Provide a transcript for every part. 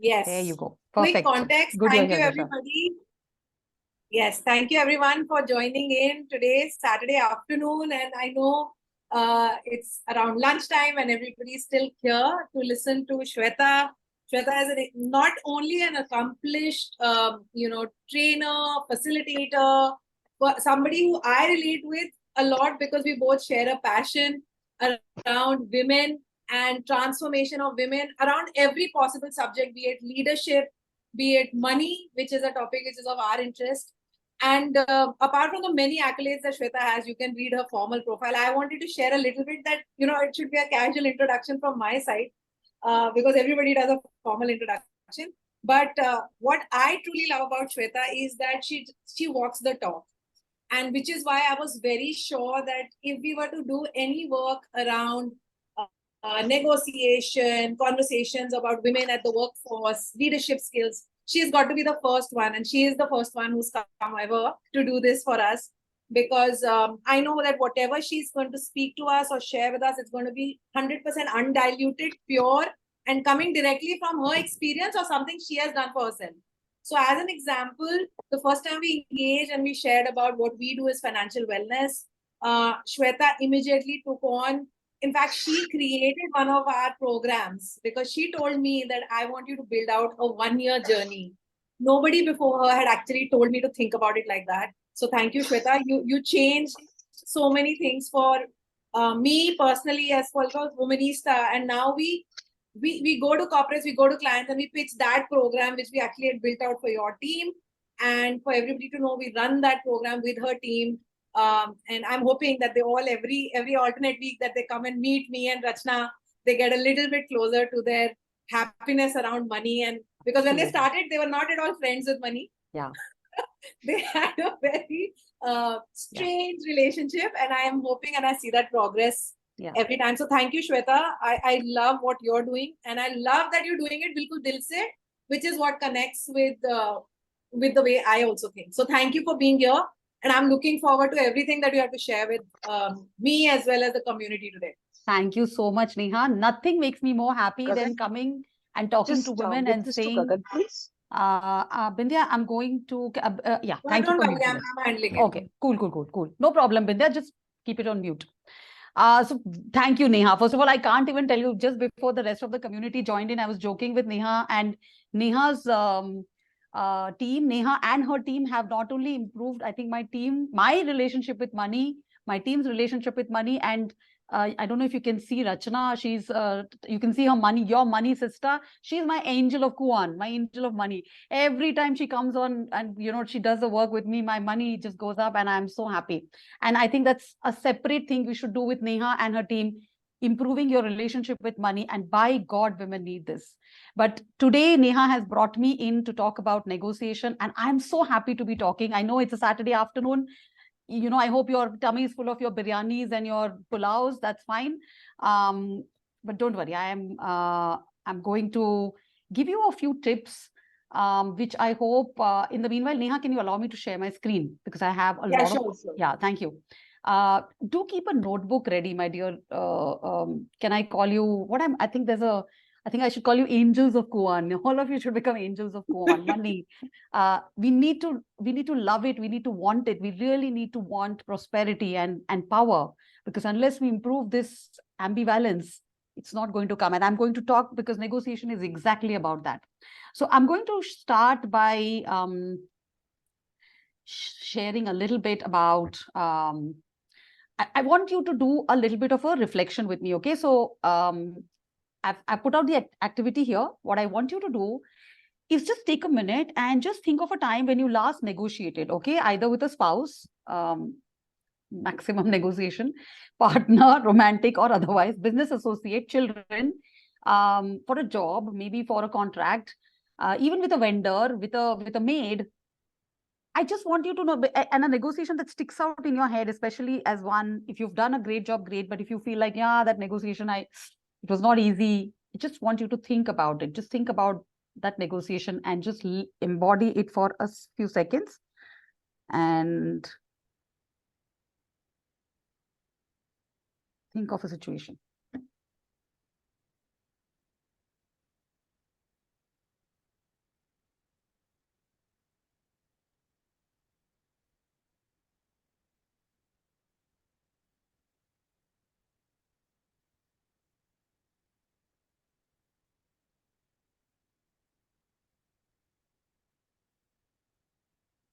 There Yes. you go. Quick Perfect. context. Good you're Thank you, here, Disha. everybody. Yes, thank you everyone for joining in today's Saturday afternoon. And I know it's around lunchtime and everybody's still here to listen to Shweta. Shweta is not only an accomplished, trainer, facilitator, but somebody who I relate with a lot because we both share a passion around women and transformation of women around every possible subject, be it leadership, be it money, which is a topic which is of our interest. And apart from the many accolades that Shweta has, you can read her formal profile. I wanted to share a little bit that, it should be a casual introduction from my side because everybody does a formal introduction. But what I truly love about Shweta is that she walks the talk. And which is why I was very sure that if we were to do any work around negotiation, conversations about women at the workforce, leadership skills, she's got to be the first one. And she is the first one who's come ever to do this for us. Because I know that whatever she's going to speak to us or share with us, it's going to be 100% undiluted, pure, and coming directly from her experience or something she has done for herself. So as an example, the first time we engaged and we shared about what we do is financial wellness, Shweta immediately took on. In fact, she created one of our programs because she told me that I want you to build out a 1-year journey. Nobody before her had actually told me to think about it like that. So thank you, Shweta. You changed so many things for me personally as well as Womoneysta. And now we go to corporates, we go to clients, and we pitch that program which we actually had built out for your team. And for everybody to know, we run that program with her team. And I'm hoping that they all every alternate week that they come and meet me and Rachna, they get a little bit closer to their happiness around money. And because when they started, they were not at all friends with money. Yeah. They had a very strange relationship, and I am hoping and I see that progress every time. So thank you, Shweta. I love what you're doing, and I love that you're doing it bilkul dil se, which is what connects with the way I also think. So thank you for being here, and I'm looking forward to everything that you have to share with me as well as the community today. Thank you so much, Neha. Nothing makes me more happy than coming and talking to women and saying, Bindya, I'm going to, yeah, thank you for muting. I'm handling it. Okay, cool. No problem, Bindya, just keep it on mute. So thank you, Neha. First of all, I can't even tell you, just before the rest of the community joined in, I was joking with Neha, and Neha's team, Neha and her team have not only improved, I think my relationship with money, my team's relationship with money, and I don't know if you can see Rachna. She's, you can see her money, your money sister. She's my angel of Kuan, my angel of money. Every time she comes on and, she does the work with me, my money just goes up and I'm so happy. And I think that's a separate thing we should do with Neha and her team, improving your relationship with money. And by God, women need this. But today, Neha has brought me in to talk about negotiation. And I'm so happy to be talking. I know it's a Saturday afternoon. I hope your tummy is full of your biryanis and your pulaus. That's fine. But don't worry, I'm going to give you a few tips, which I hope, in the meanwhile, Neha, can you allow me to share my screen? Because I have a lot of... Yeah, thank you. Do keep a notebook ready, my dear. Can I call you... I think I should call you angels of Kuan. All of you should become angels of Kuan. Money. We need to love it. We need to want it. We really need to want prosperity and power, because unless we improve this ambivalence, it's not going to come. And I'm going to talk because negotiation is exactly about that. So I'm going to start by sharing a little bit about... I want you to do a little bit of a reflection with me. Okay. So I've put out the activity here. What I want you to do is just take a minute and just think of a time when you last negotiated, okay? Either with a spouse, maximum negotiation, partner, romantic or otherwise, business associate, children, for a job, maybe for a contract, even with a vendor, with a maid. I just want you to know, and a negotiation that sticks out in your head, especially as one, if you've done a great job, great, but if you feel like, yeah, that negotiation, it was not easy, I just want you to think about it. Just think about that negotiation and just embody it for a few seconds. And think of a situation.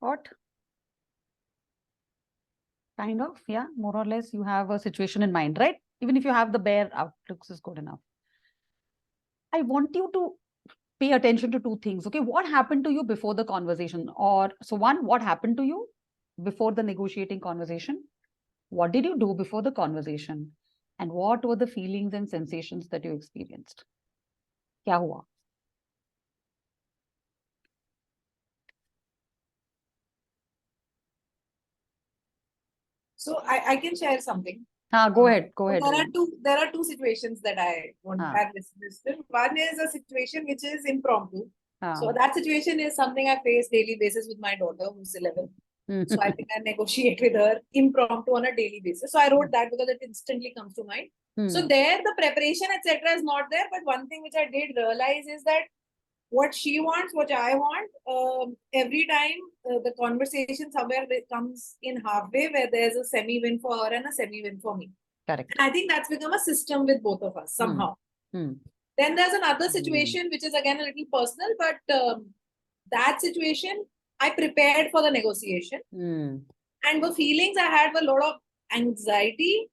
What? Kind of, yeah, more or less you have a situation in mind, right? Even if you have the bare outlooks is good enough. I want you to pay attention to two things. Okay, what happened to you before the conversation? Or so one, what happened to you before the negotiating conversation? What did you do before the conversation? And what were the feelings and sensations that you experienced? Kya hua? So I can share something. Go ahead. Go ahead. There are two situations that I want to add this. One is a situation which is impromptu. So that situation is something I face daily basis with my daughter who's 11. So I think I negotiate with her impromptu on a daily basis. So I wrote that because it instantly comes to mind. So there the preparation etc. is not there. But one thing which I did realize is that what she wants, what I want, every time the conversation somewhere comes in halfway where there's a semi-win for her and a semi-win for me. Correct. And I think that's become a system with both of us somehow. Then there's another situation which is again a little personal, but that situation, I prepared for the negotiation. And the feelings I had were a lot of anxiety.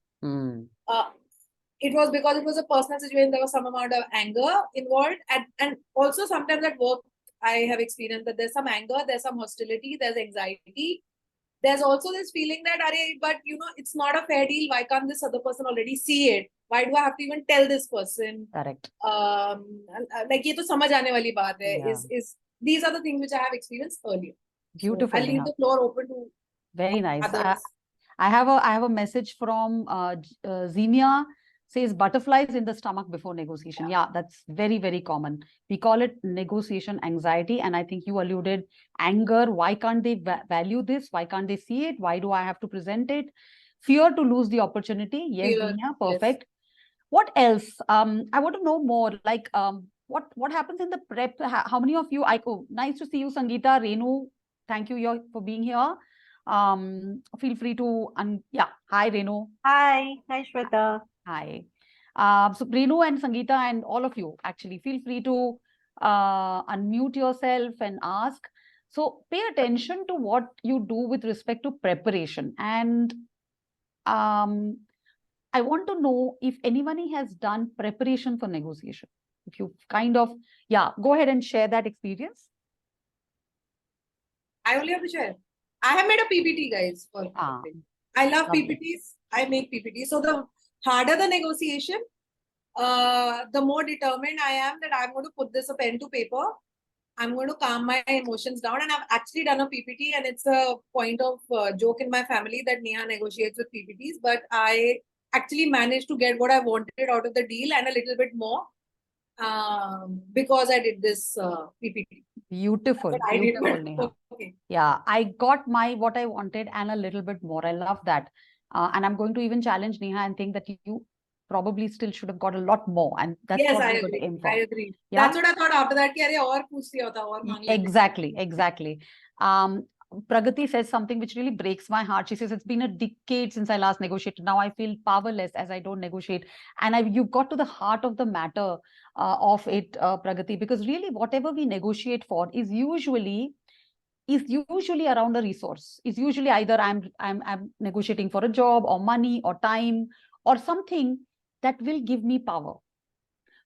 It was because it was a personal situation. There was some amount of anger involved. And also sometimes at work, I have experienced that there's some anger, there's some hostility, there's anxiety. There's also this feeling that, but you know, it's not a fair deal. Why can't this other person already see it? Why do I have to even tell this person? Correct. Like, ye to samajh aane wali baat hai. These are the things which I have experienced earlier. Beautiful. So I'll leave the floor open to very nice. Others. I have a message from Xenia. Says butterflies in the stomach before negotiation. Yeah, that's very, very common. We call it negotiation anxiety. And I think you alluded anger. Why can't they value this? Why can't they see it? Why do I have to present it? Fear to lose the opportunity. Yes, Xenia, perfect. Yes. What else? I want to know more. Like, what happens in the prep? How many of you? Nice to see you, Sangeeta, Renu. Thank you for being here. Feel free to hi Renu. Hi Shweta. Hi. So Renu and Sangeeta and all of you actually feel free to unmute yourself and ask. So pay attention to what you do with respect to preparation. And I want to know if anyone has done preparation for negotiation. If you kind of, go ahead and share that experience. I only have to share. I have made a PPT, guys. I love PPTs. I make PPTs. So the harder the negotiation, the more determined I am that I'm going to put this a pen to paper. I'm going to calm my emotions down. And I've actually done a PPT, and it's a point of joke in my family that Neha negotiates with PPTs. But I actually managed to get what I wanted out of the deal and a little bit more because I did this PPT. Beautiful. Beautiful, Neha. Okay. Yeah, I got what I wanted and a little bit more. I love that. And I'm going to even challenge Neha and think that you probably still should have got a lot more. And that's what we're going to aim for. I agree. Yeah? That's what I thought after that. Exactly. Pragati says something which really breaks my heart. She says, it's been a decade since I last negotiated. Now I feel powerless as I don't negotiate. And you got to the heart of the matter of it, Pragati, because really whatever we negotiate for is usually around a resource. It's usually either I'm negotiating for a job or money or time or something that will give me power.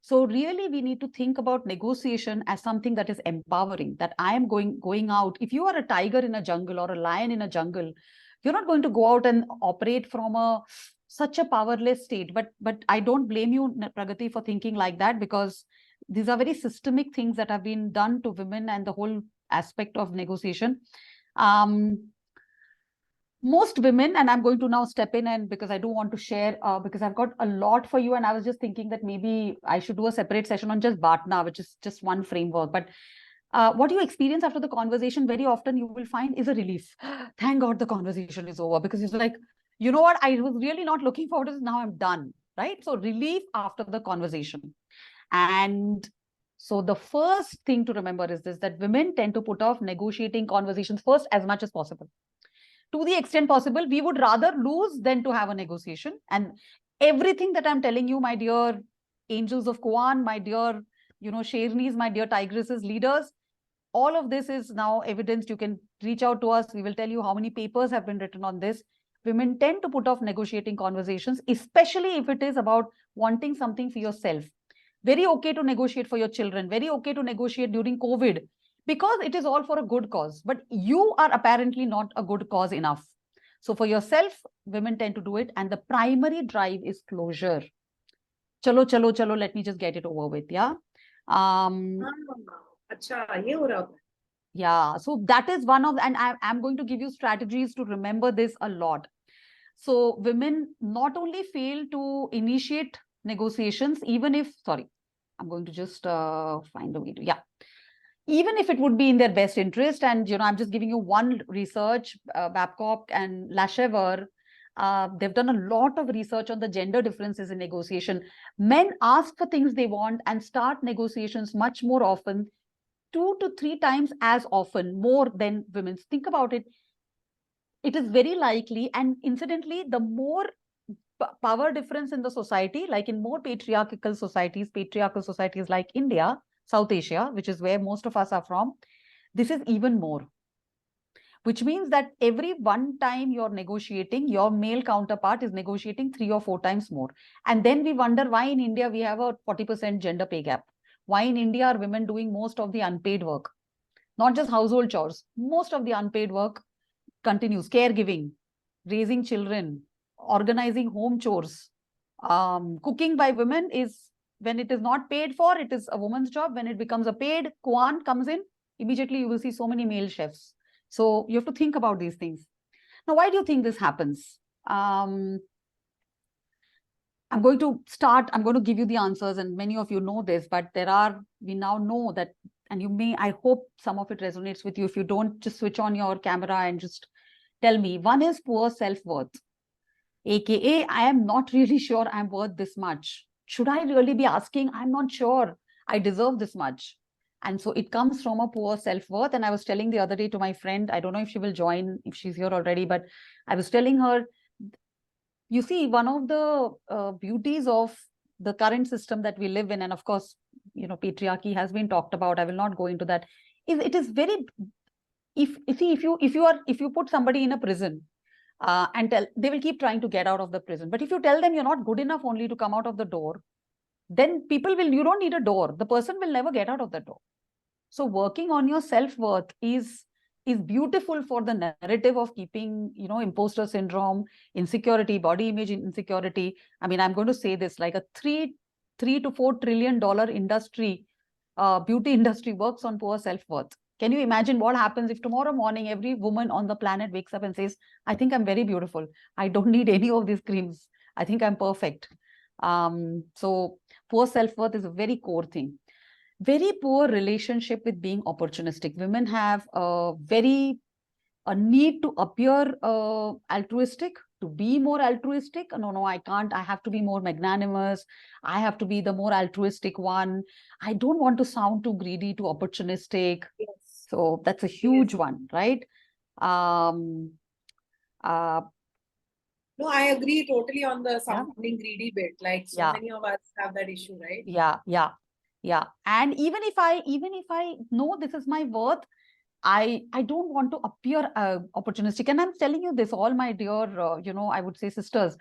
So really, we need to think about negotiation as something that is empowering, that I am going out. If you are a tiger in a jungle or a lion in a jungle, you're not going to go out and operate from such a powerless state. But I don't blame you, Pragati, for thinking like that, because these are very systemic things that have been done to women and the whole aspect of negotiation. Most women, and I'm going to now step in, and because I do want to share, because I've got a lot for you, and I was just thinking that maybe I should do a separate session on just BATNA, which is just one framework. But what you experience after the conversation very often you will find is a relief. Thank God the conversation is over, because it's like, you know what, I was really not looking forward to this. Now I'm done, right? So relief after the conversation. And so the first thing to remember is this, that women tend to put off negotiating conversations first as much as possible. To the extent possible, we would rather lose than to have a negotiation. And everything that I'm telling you, my dear angels of Kuan, my dear, Shernis, my dear tigresses, leaders, all of this is now evidenced. You can reach out to us. We will tell you how many papers have been written on this. Women tend to put off negotiating conversations, especially if it is about wanting something for yourself. Very okay to negotiate for your children, very okay to negotiate during COVID, because it is all for a good cause. But you are apparently not a good cause enough. So for yourself, women tend to do it. And the primary drive is closure. Chalo, chalo, chalo, let me just get it over with. Yeah. Yeah. So that is one of, and I'm going to give you strategies to remember this a lot. So women not only fail to initiate negotiations, even if, sorry, I'm going to just find a way to, yeah. Even if it would be in their best interest, and I'm just giving you one research, Babcock and Lashever, they've done a lot of research on the gender differences in negotiation. Men ask for things they want and start negotiations much more often, 2 to 3 times as often, more than women. Think about it. It is very likely, and incidentally, the more power difference in the society, like in more patriarchal societies like India, South Asia, which is where most of us are from, this is even more. Which means that every one time you're negotiating, your male counterpart is negotiating 3 or 4 times more. And then we wonder why in India we have a 40% gender pay gap. Why in India are women doing most of the unpaid work? Not just household chores, most of the unpaid work continues. Caregiving, raising children, organizing home chores. Cooking by women is, when it is not paid for, it is a woman's job. When it becomes a paid, Kuan comes in, immediately you will see so many male chefs. So you have to think about these things. Now, why do you think this happens? I'm going to give you the answers, and many of you know this, but we now know that, and I hope some of it resonates with you. If you don't, just switch on your camera and just tell me. One is poor self-worth, aka I am not really sure I'm worth this much. Should I really be asking? I'm not sure I deserve this much. And so it comes from a poor self-worth. And I was telling the other day to my friend, I don't know if she will join, if she's here already, but I was telling her, you see, one of the beauties of the current system that we live in, and of course, patriarchy has been talked about, I will not go into that, is it is very, if you put somebody in a prison, and they will keep trying to get out of the prison. But if you tell them you're not good enough only to come out of the door, then you don't need a door. The person will never get out of the door. So working on your self-worth is beautiful for the narrative of keeping, imposter syndrome, insecurity, body image insecurity. I mean, I'm going to say this, like a $3 to $4 trillion industry, beauty industry works on poor self-worth. Can you imagine what happens if tomorrow morning every woman on the planet wakes up and says, I think I'm very beautiful. I don't need any of these creams. I think I'm perfect. So poor self-worth is a very core thing. Very poor relationship with being opportunistic. Women have a need to appear altruistic, to be more altruistic. No, I can't. I have to be more magnanimous. I have to be the more altruistic one. I don't want to sound too greedy, too opportunistic. Yes. So that's a huge one, right? No, I agree totally on the sounding greedy bit. Like so many of us have that issue, right? Yeah. And even if I know this is my worth, I don't want to appear opportunistic. And I'm telling you this, all my dear, I would say sisters,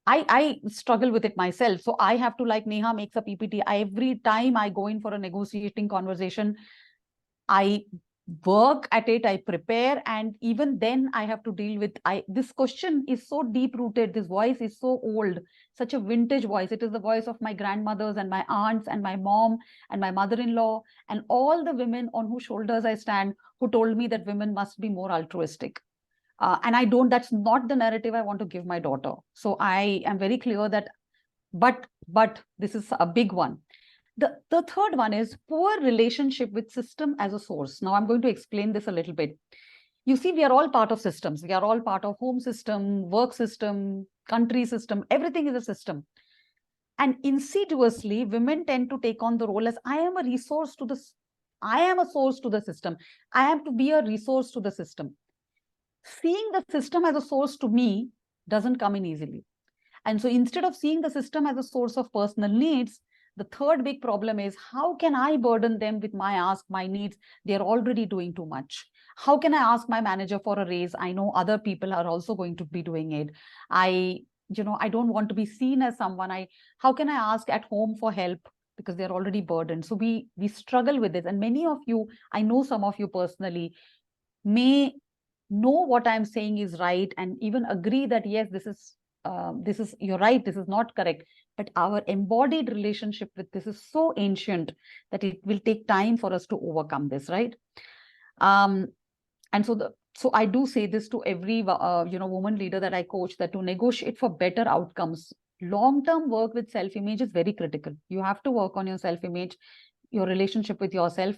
I struggle with it myself. So I have to, like Neha makes a PPT. Every time I go in for a negotiating conversation, I work at it, I prepare, and even then I have to deal with, this question is so deep rooted, this voice is so old, such a vintage voice. It is the voice of my grandmothers and my aunts and my mom and my mother-in-law and all the women on whose shoulders I stand, who told me that women must be more altruistic. And that's not the narrative I want to give my daughter. So I am very clear that, but this is a big one. The third one is poor relationship with system as a source. Now I'm going to explain this a little bit. You see, we are all part of systems. We are all part of home system, work system, country system. Everything is a system. And insidiously, women tend to take on the role as I am a resource to this. I am a source to the system. I have to be a resource to the system. Seeing the system as a source to me doesn't come in easily. And so instead of seeing the system as a source of personal needs, the third big problem is, how can I burden them with my ask, my needs? They're already doing too much. How can I ask my manager for a raise? I know other people are also going to be doing it. I don't want to be seen as someone. How can I ask at home for help? Because they're already burdened. So we struggle with this. And many of you, I know some of you personally, may know what I'm saying is right and even agree that yes, this is you're right, this is not correct. But our embodied relationship with this is so ancient that it will take time for us to overcome this, right? And so I do say this to every woman leader that I coach, that to negotiate for better outcomes, long-term work with self-image is very critical. You have to work on your self-image, your relationship with yourself,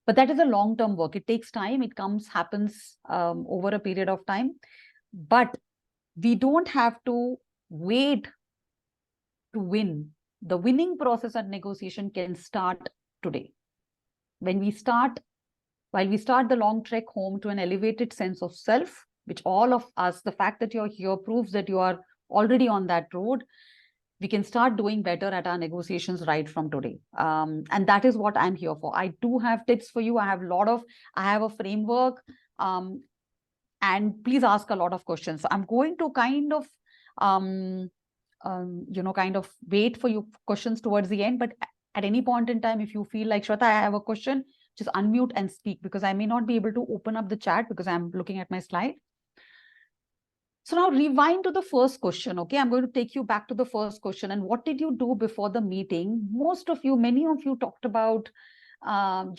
but that is a long-term work. It takes time. It happens over a period of time. But we don't have to wait to win. The winning process at negotiation can start today. While we start the long trek home to an elevated sense of self, which all of us, the fact that you're here proves that you are already on that road, we can start doing better at our negotiations right from today. And that is what I'm here for. I do have tips for you. I have a framework, and please ask a lot of questions. So I'm going to kind of, wait for you questions towards the end. But at any point in time, if you feel like, Shweta, I have a question, just unmute and speak, because I may not be able to open up the chat because I'm looking at my slide. So now rewind to the first question, okay? I'm going to take you back to the first question. And what did you do before the meeting? Many of you talked about, other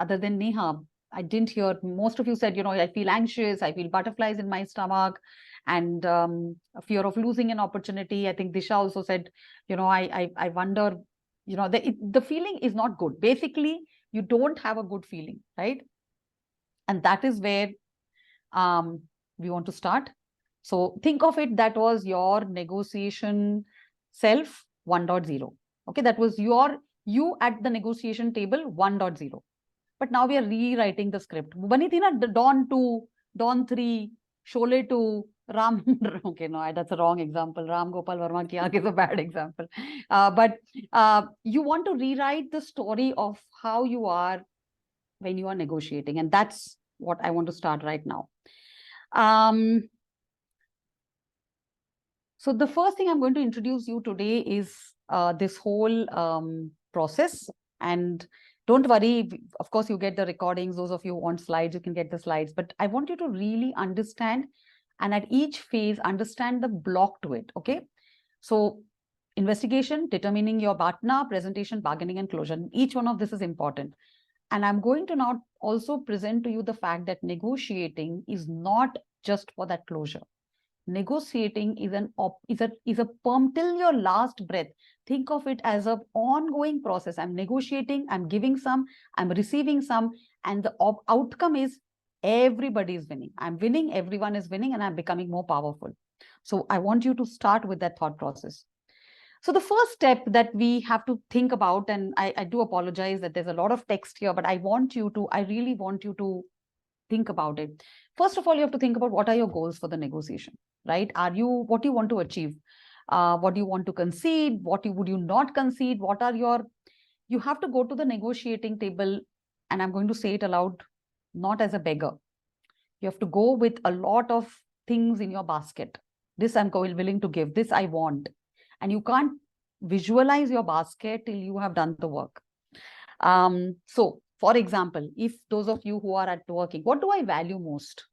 than Neha, I didn't hear, most of you said, I feel anxious, I feel butterflies in my stomach, and a fear of losing an opportunity. I think Disha also said, I wonder, the feeling is not good. Basically, you don't have a good feeling, right? And that is where we want to start. So think of it, that was your negotiation self 1.0. Okay, that was you at the negotiation table 1.0. But now we are rewriting the script. Bani thi na, Dawn 2, Dawn 3, Sholay 2, Ram. Okay, no, that's a wrong example. Ram Gopal Verma ki aage is a bad example. But you want to rewrite the story of how you are when you are negotiating. And that's what I want to start right now. So the first thing I'm going to introduce you today is this whole process. And don't worry, of course, you get the recordings. Those of you who want slides, you can get the slides. But I want you to really understand, and at each phase, understand the block to it, okay? So investigation, determining your partner, presentation, bargaining, and closure. Each one of this is important. And I'm going to now also present to you the fact that negotiating is not just for that closure. Negotiating is a perm till your last breath. Think of it as an ongoing process. I'm negotiating, I'm giving some, I'm receiving some, and the outcome is everybody is winning. I'm winning, everyone is winning, and I'm becoming more powerful. So I want you to start with that thought process. So the first step that we have to think about, and I do apologize that there's a lot of text here, but I really want you to think about it. First of all, you have to think about what are your goals for the negotiation, right? What do you want to achieve? What do you want to concede? Would you not concede? You have to go to the negotiating table, and I'm going to say it aloud, not as a beggar. You have to go with a lot of things in your basket. This I'm willing to give, this I want. And you can't visualize your basket till you have done the work. So for example, if those of you who are at working, what do I value most?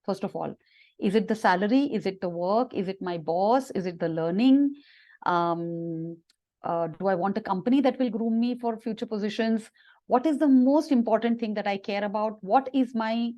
First of all, is it the salary? Is it the work? Is it my boss? Is it the learning? Do I want a company that will groom me for future positions? What is the most important thing that I care about? What is my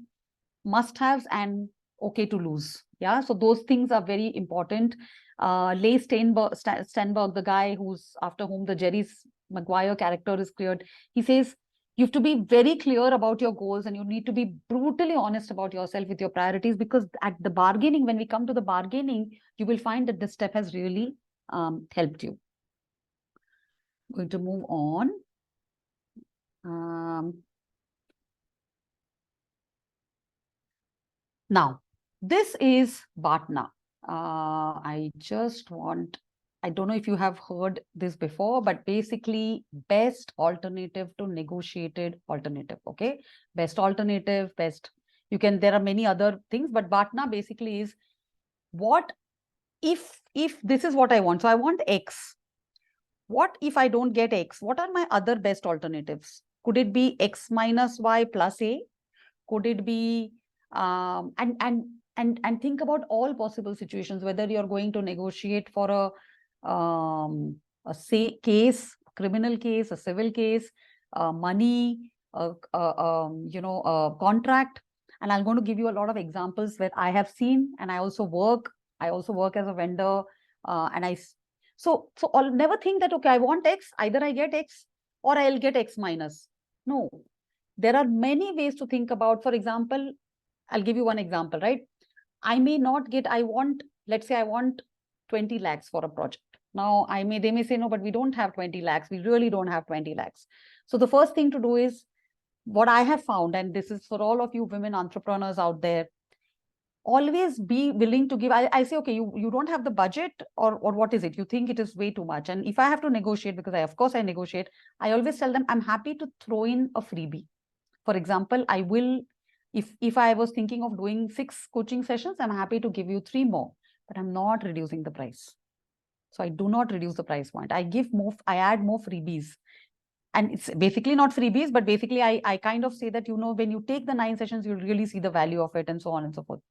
must-haves and okay to lose? Yeah, so those things are very important. Leigh Stenberg, the guy after whom the Jerry Maguire character is cleared, he says, you have to be very clear about your goals, and you need to be brutally honest about yourself with your priorities, because at the bargaining, when we come to the bargaining, you will find that this step has really helped you. I'm going to move on. Now, this is Batna. I just want I don't know if you have heard this before, but basically best alternative to negotiated alternative. Okay. Best alternative, best, there are many other things, but BATNA basically is what if this is what I want. So I want X. What if I don't get X? What are my other best alternatives? Could it be X minus Y plus A? Could it be and think about all possible situations, whether you're going to negotiate for a case, criminal case, a civil case, money, a contract. And I'm going to give you a lot of examples where I have seen, and I also work as a vendor, so I'll never think that, okay, I want X, either I get X or I'll get X minus. No, there are many ways to think about. For example, I'll give you one example, right? I may not get, let's say I want 20 lakhs for a project. Now they may say, no, but we don't have 20 lakhs. We really don't have 20 lakhs. So the first thing to do is what I have found, and this is for all of you women entrepreneurs out there, always be willing to give. I say, okay, you don't have the budget, or what is it? You think it is way too much. And if I have to negotiate, because of course I negotiate, I always tell them I'm happy to throw in a freebie. For example, I will, if I was thinking of doing 6 coaching sessions, I'm happy to give you 3 more, but I'm not reducing the price. So I do not reduce the price point. I add more freebies. And it's basically not freebies, but basically I kind of say that, when you take the 9 sessions, you'll really see the value of it, and so on and so forth.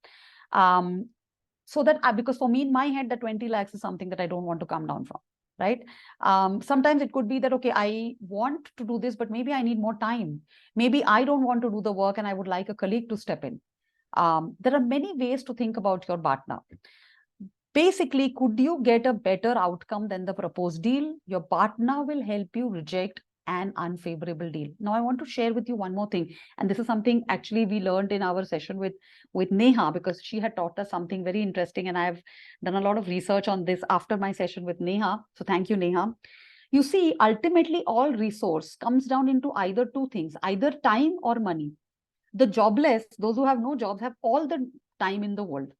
So that, because for me, in my head, the 20 lakhs is something that I don't want to come down from, right? Sometimes it could be that, okay, I want to do this, but maybe I need more time. Maybe I don't want to do the work and I would like a colleague to step in. There are many ways to think about your partner. Basically, could you get a better outcome than the proposed deal? Your partner will help you reject an unfavorable deal. Now, I want to share with you one more thing. And this is something actually we learned in our session with Neha, because she had taught us something very interesting. And I've done a lot of research on this after my session with Neha. So thank you, Neha. You see, ultimately, all resource comes down into either 2 things, either time or money. The jobless, those who have no jobs, have all the time in the world.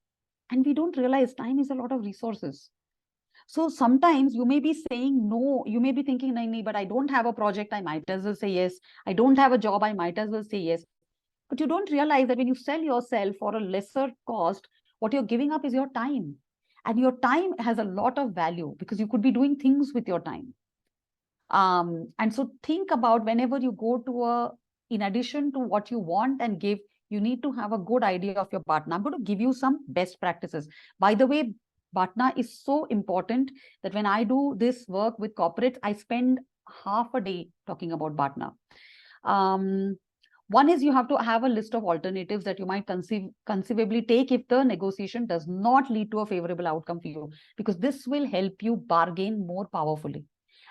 And we don't realize time is a lot of resources. So sometimes you may be saying no, you may be thinking, no, but I don't have a project, I might as well say yes. I don't have a job, I might as well say yes. But you don't realize that when you sell yourself for a lesser cost, what you're giving up is your time. And your time has a lot of value because you could be doing things with your time. And so think about whenever you go to in addition to what you want and give, you need to have a good idea of your partner. I'm going to give you some best practices. By the way, BATNA is so important that when I do this work with corporates, I spend half a day talking about BATNA. One is you have to have a list of alternatives that you might conceivably take if the negotiation does not lead to a favorable outcome for you, because this will help you bargain more powerfully.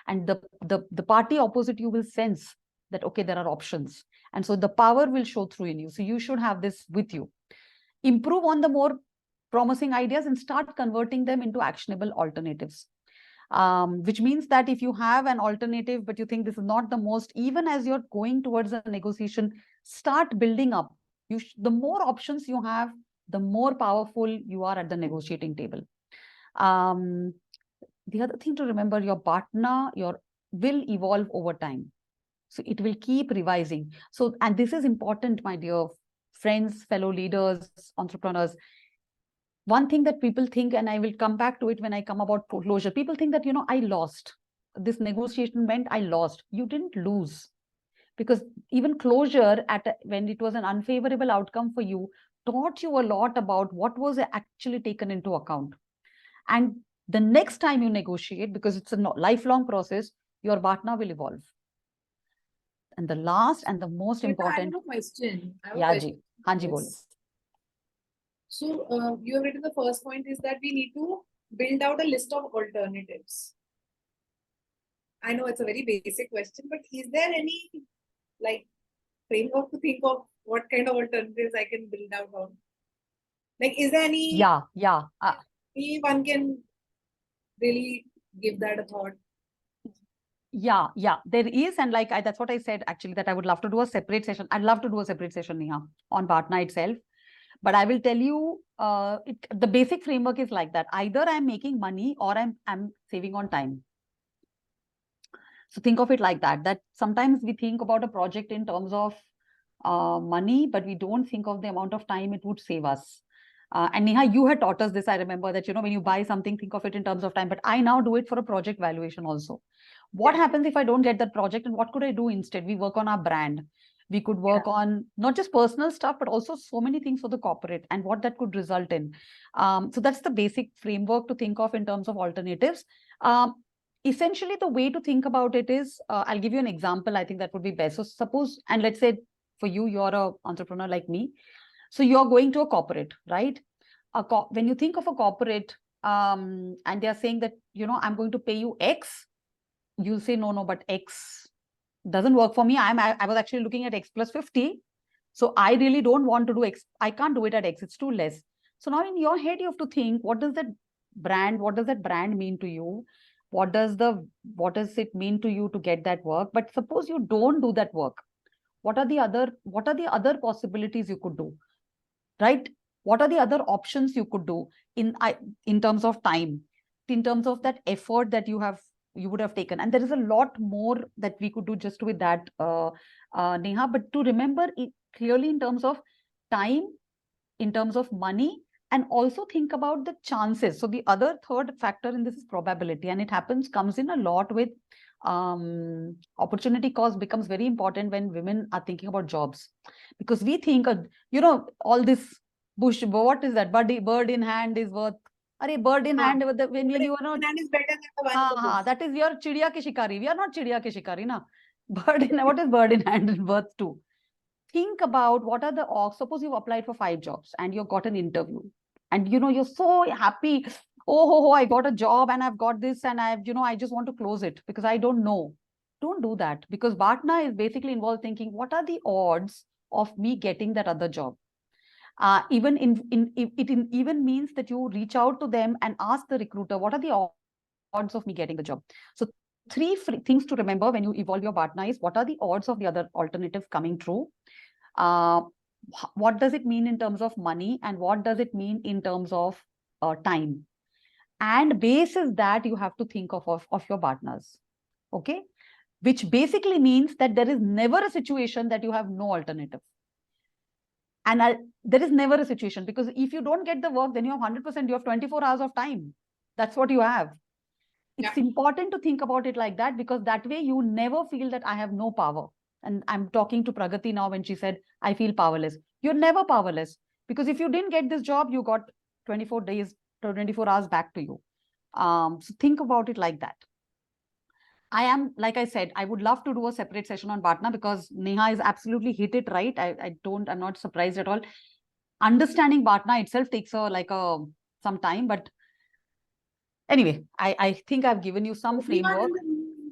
And the party opposite you will sense that, okay, there are options. And so the power will show through in you. So you should have this with you. Improve on the more promising ideas and start converting them into actionable alternatives. Which means that if you have an alternative, but you think this is not the most, even as you're going towards a negotiation, start building up. The more options you have, the more powerful you are at the negotiating table. The other thing to remember, your partner will evolve over time. So it will keep revising. So, and this is important, my dear friends, fellow leaders, entrepreneurs. One thing that people think, and I will come back to it when I come about closure, people think that, I lost. This negotiation meant I lost. You didn't lose. Because even closure, when it was an unfavorable outcome for you, taught you a lot about what was actually taken into account. And the next time you negotiate, because it's a lifelong process, your partner will evolve. And the last and the most important. I have a question. Hanji, bol. So you have written the first point is that we need to build out a list of alternatives. I know it's a very basic question, but is there any framework to think of what kind of alternatives I can build out on? Is there any? Yeah. One can really give that a thought. Yeah, there is. And that's what I said, actually, that I would love to do a separate session. I'd love to do a separate session, Neha, on BATNA itself. But I will tell you, the basic framework is like that. Either I'm making money or I'm saving on time. So think of it like that, that sometimes we think about a project in terms of money, but we don't think of the amount of time it would save us. And Neha, you had taught us this. I remember that, when you buy something, think of it in terms of time. But I now do it for a project valuation also. What happens if I don't get that project, and what could I do instead? We work on our brand. We could work on not just personal stuff, but also so many things for the corporate and what that could result in. So that's the basic framework to think of in terms of alternatives. Essentially, the way to think about it is, I'll give you an example. I think that would be best. So suppose, and let's say for you, you're an entrepreneur like me. So you're going to a corporate, right? When you think of a corporate, and they're saying that, I'm going to pay you X, you'll say, no, but X doesn't work for me. I was actually looking at X plus 50. So I really don't want to do X. I can't do it at X. It's too less. So now in your head, you have to think, what does that brand mean to you? What does it mean to you to get that work? But suppose you don't do that work. What are the other possibilities you could do? Right? What are the other options you could do in terms of time, in terms of that effort that you would have taken? And there is a lot more that we could do just with that, Neha. But to remember it clearly in terms of time, in terms of money, and also think about the chances. So the third factor in this is probability, and it comes in a lot with opportunity cost becomes very important when women are thinking about jobs, because we think, all this bush, what is that? Bird in hand is worth. Bird in hand, when you are not. Hand is better than the one in the bush. That is your chidiya ki shikari. We are not chidiya ki shikari, na. What is bird in hand worth too? Think about what are the odds. Suppose you've applied for 5 jobs and you've got an interview, and you're so happy. Oh, I got a job and I've got this, and I just want to close it because I don't know. Don't do that, because Bhatna is basically involved thinking, what are the odds of me getting that other job? It even means that you reach out to them and ask the recruiter, what are the odds of me getting the job? So 3 things to remember when you evolve your Bhatna is, what are the odds of the other alternative coming true? What does it mean in terms of money, and what does it mean in terms of time? And basis that, you have to think of your partners. Okay, which basically means that there is never a situation that you have no alternative. And there is never a situation, because if you don't get the work, then you have 100%, you have 24 hours of time. That's what you have. It's important to think about it like that, because that way you never feel that I have no power. And I'm talking to Pragati now when she said, I feel powerless. You're never powerless, because if you didn't get this job, you got 24 hours back to you. So think about it like that. Like I said, I would love to do a separate session on Bhatna, because Neha is absolutely hit it right. I'm not surprised at all. Understanding Bhatna itself takes some time, but anyway, I think I've given you some framework.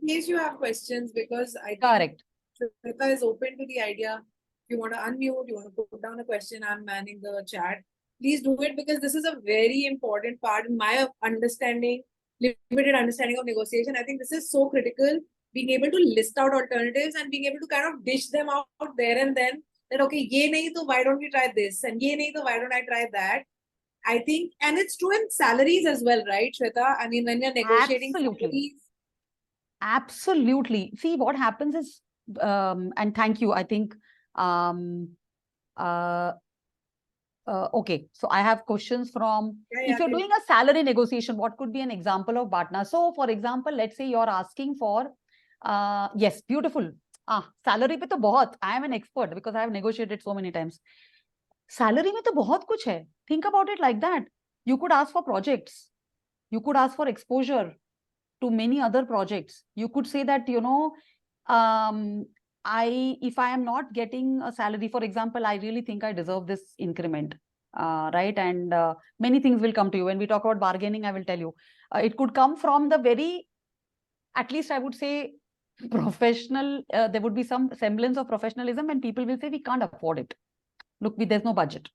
In case you have questions, because I think Correct. Shweta is open to the idea. If you want to unmute, you want to put down a question, I'm manning the chat. Please do it, because this is a very important part in my understanding, limited understanding of negotiation. I think this is so critical, being able to list out alternatives and being able to kind of dish them out there and then, that, okay, ye nahi, so why don't we try this? And ye nahi, so why don't I try that? I think, and it's true in salaries as well, right, Shweta? I mean, when you're negotiating salaries. Absolutely. See, what happens is, and thank you, I think, okay, so I have questions from, if you're doing a salary negotiation, what could be an example of Bhatna? So for example, let's say you're asking for, yes, beautiful. Salary pe to bahut, I am an expert because I have negotiated so many times. Salary mein to bahut kuch hai. Think about it like that. You could ask for projects. You could ask for exposure to many other projects. You could say that, if I am not getting a salary, for example, I really think I deserve this increment, right? And many things will come to you. When we talk about bargaining, I will tell you, it could come from the very, at least I would say, professional, there would be some semblance of professionalism, and people will say, we can't afford it. Look, there's no budget.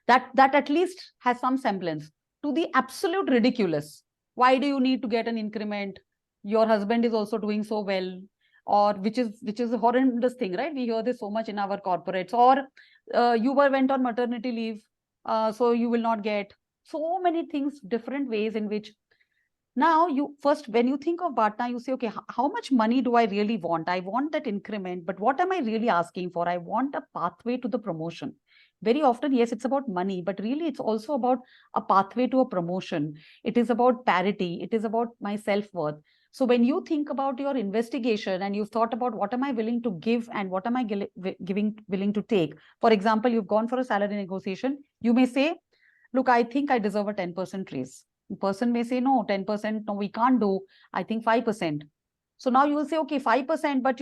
That at least has some semblance, to the absolute ridiculous. Why do you need to get an increment? Your husband is also doing so well, or which is a horrendous thing, right? We hear this so much in our corporates. Or you went on maternity leave, so you will not get. So many things, different ways in which. Now, you first, when you think of Bhatna, you say, okay, how much money do I really want? I want that increment, but what am I really asking for? I want a pathway to the promotion. Very often, yes, it's about money, but really it's also about a pathway to a promotion. It is about parity. It is about my self-worth. So when you think about your investigation and you've thought about what am I willing to give and what am I willing to take? For example, you've gone for a salary negotiation. You may say, look, I think I deserve a 10% raise. The person may say, no, 10%, no, we can't do. I think 5%. So now you will say, okay, 5%, but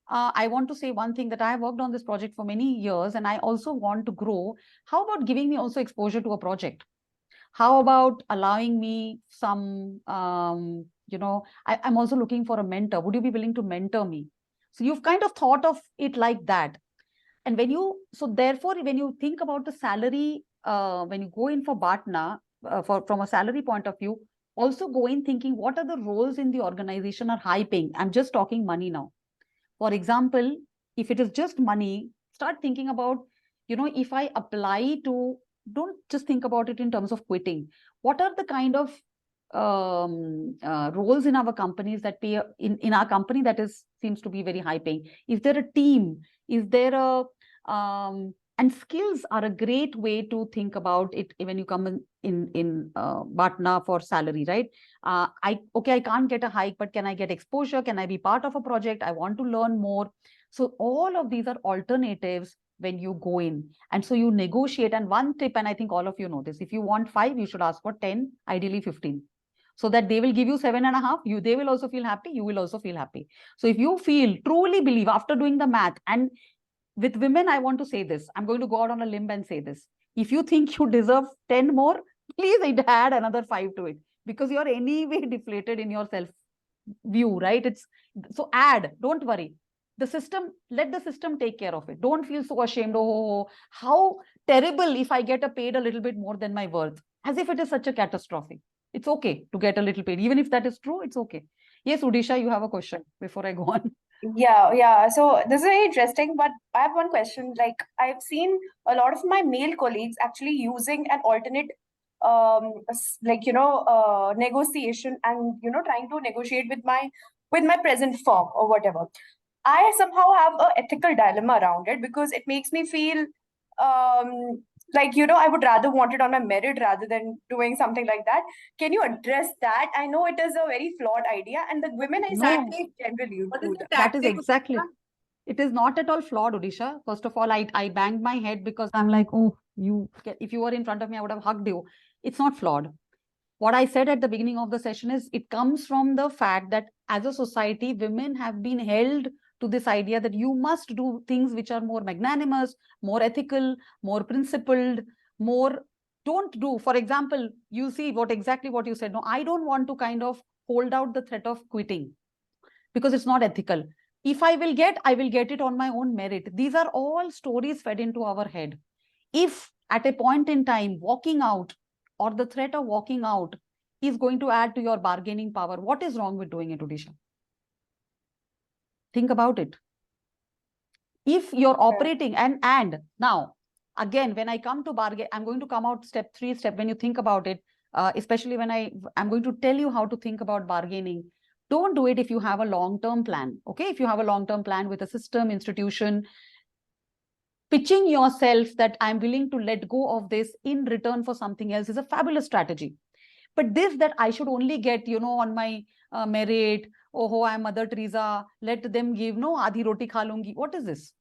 I want to say one thing, that I have worked on this project for many years and I also want to grow. How about giving me also exposure to a project? How about allowing me some, I'm also looking for a mentor. Would you be willing to mentor me? So you've kind of thought of it like that. And therefore, when you think about the salary, when you go in for Bhatna, from a salary point of view, also go in thinking what are the roles in the organization are high paying. I'm just talking money now. For example, if it is just money, start thinking about, if I apply to, don't just think about it in terms of quitting. What are the kind of roles in our companies that pay in our company that seems to be very high paying? Is there a team? Is there a and skills are a great way to think about it when you come in Bhatna for salary, right? I can't get a hike, but can I get exposure? Can I be part of a project? I want to learn more. So all of these are alternatives when you go in. And so you negotiate. And one tip, and I think all of you know this, if you want 5, you should ask for 10, ideally 15. So that they will give you 7.5. They will also feel happy. You will also feel happy. So if you truly believe after doing the math, and with women, I want to say this. I'm going to go out on a limb and say this. If you think you deserve 10 more, please add another 5 to it, because you're anyway deflated in your self view, right? So add, don't worry. Let the system take care of it. Don't feel so ashamed. Oh, how terrible if I get paid a little bit more than my worth, as if it is such a catastrophe. It's okay to get a little paid. Even if that is true, it's okay. Yes, Udisha, you have a question before I go on. Yeah. So this is very interesting, but I have one question. Like, I've seen a lot of my male colleagues actually using an alternate, negotiation, and trying to negotiate with my present firm or whatever. I somehow have a ethical dilemma around it, because it makes me feel I would rather want it on my merit rather than doing something like that. Can you address that? I know it is a very flawed idea, and the women is actually generally do that. That is exactly. It is not at all flawed, Odisha. First of all, I banged my head because I'm like, oh, if you were in front of me, I would have hugged you. It's not flawed. What I said at the beginning of the session is it comes from the fact that as a society, women have been held to this idea that you must do things which are more magnanimous, more ethical, more principled, don't do. For example, you see exactly what you said. No, I don't want to kind of hold out the threat of quitting because it's not ethical. If I will get it on my own merit. These are all stories fed into our head. If at a point in time, walking out or the threat of walking out is going to add to your bargaining power, what is wrong with doing it, Odisha? Think about it. If you're operating and now, again, when I come to bargain, I'm going to come out step 3, when you think about it, especially when I'm going to tell you how to think about bargaining. Don't do it if you have a long-term plan. Okay, if you have a long-term plan with a system, institution, pitching yourself that I'm willing to let go of this in return for something else is a fabulous strategy. But this that I should only get, on my merit, I'm Mother Teresa, let them give, no, aadhi roti kha lungi. What is this?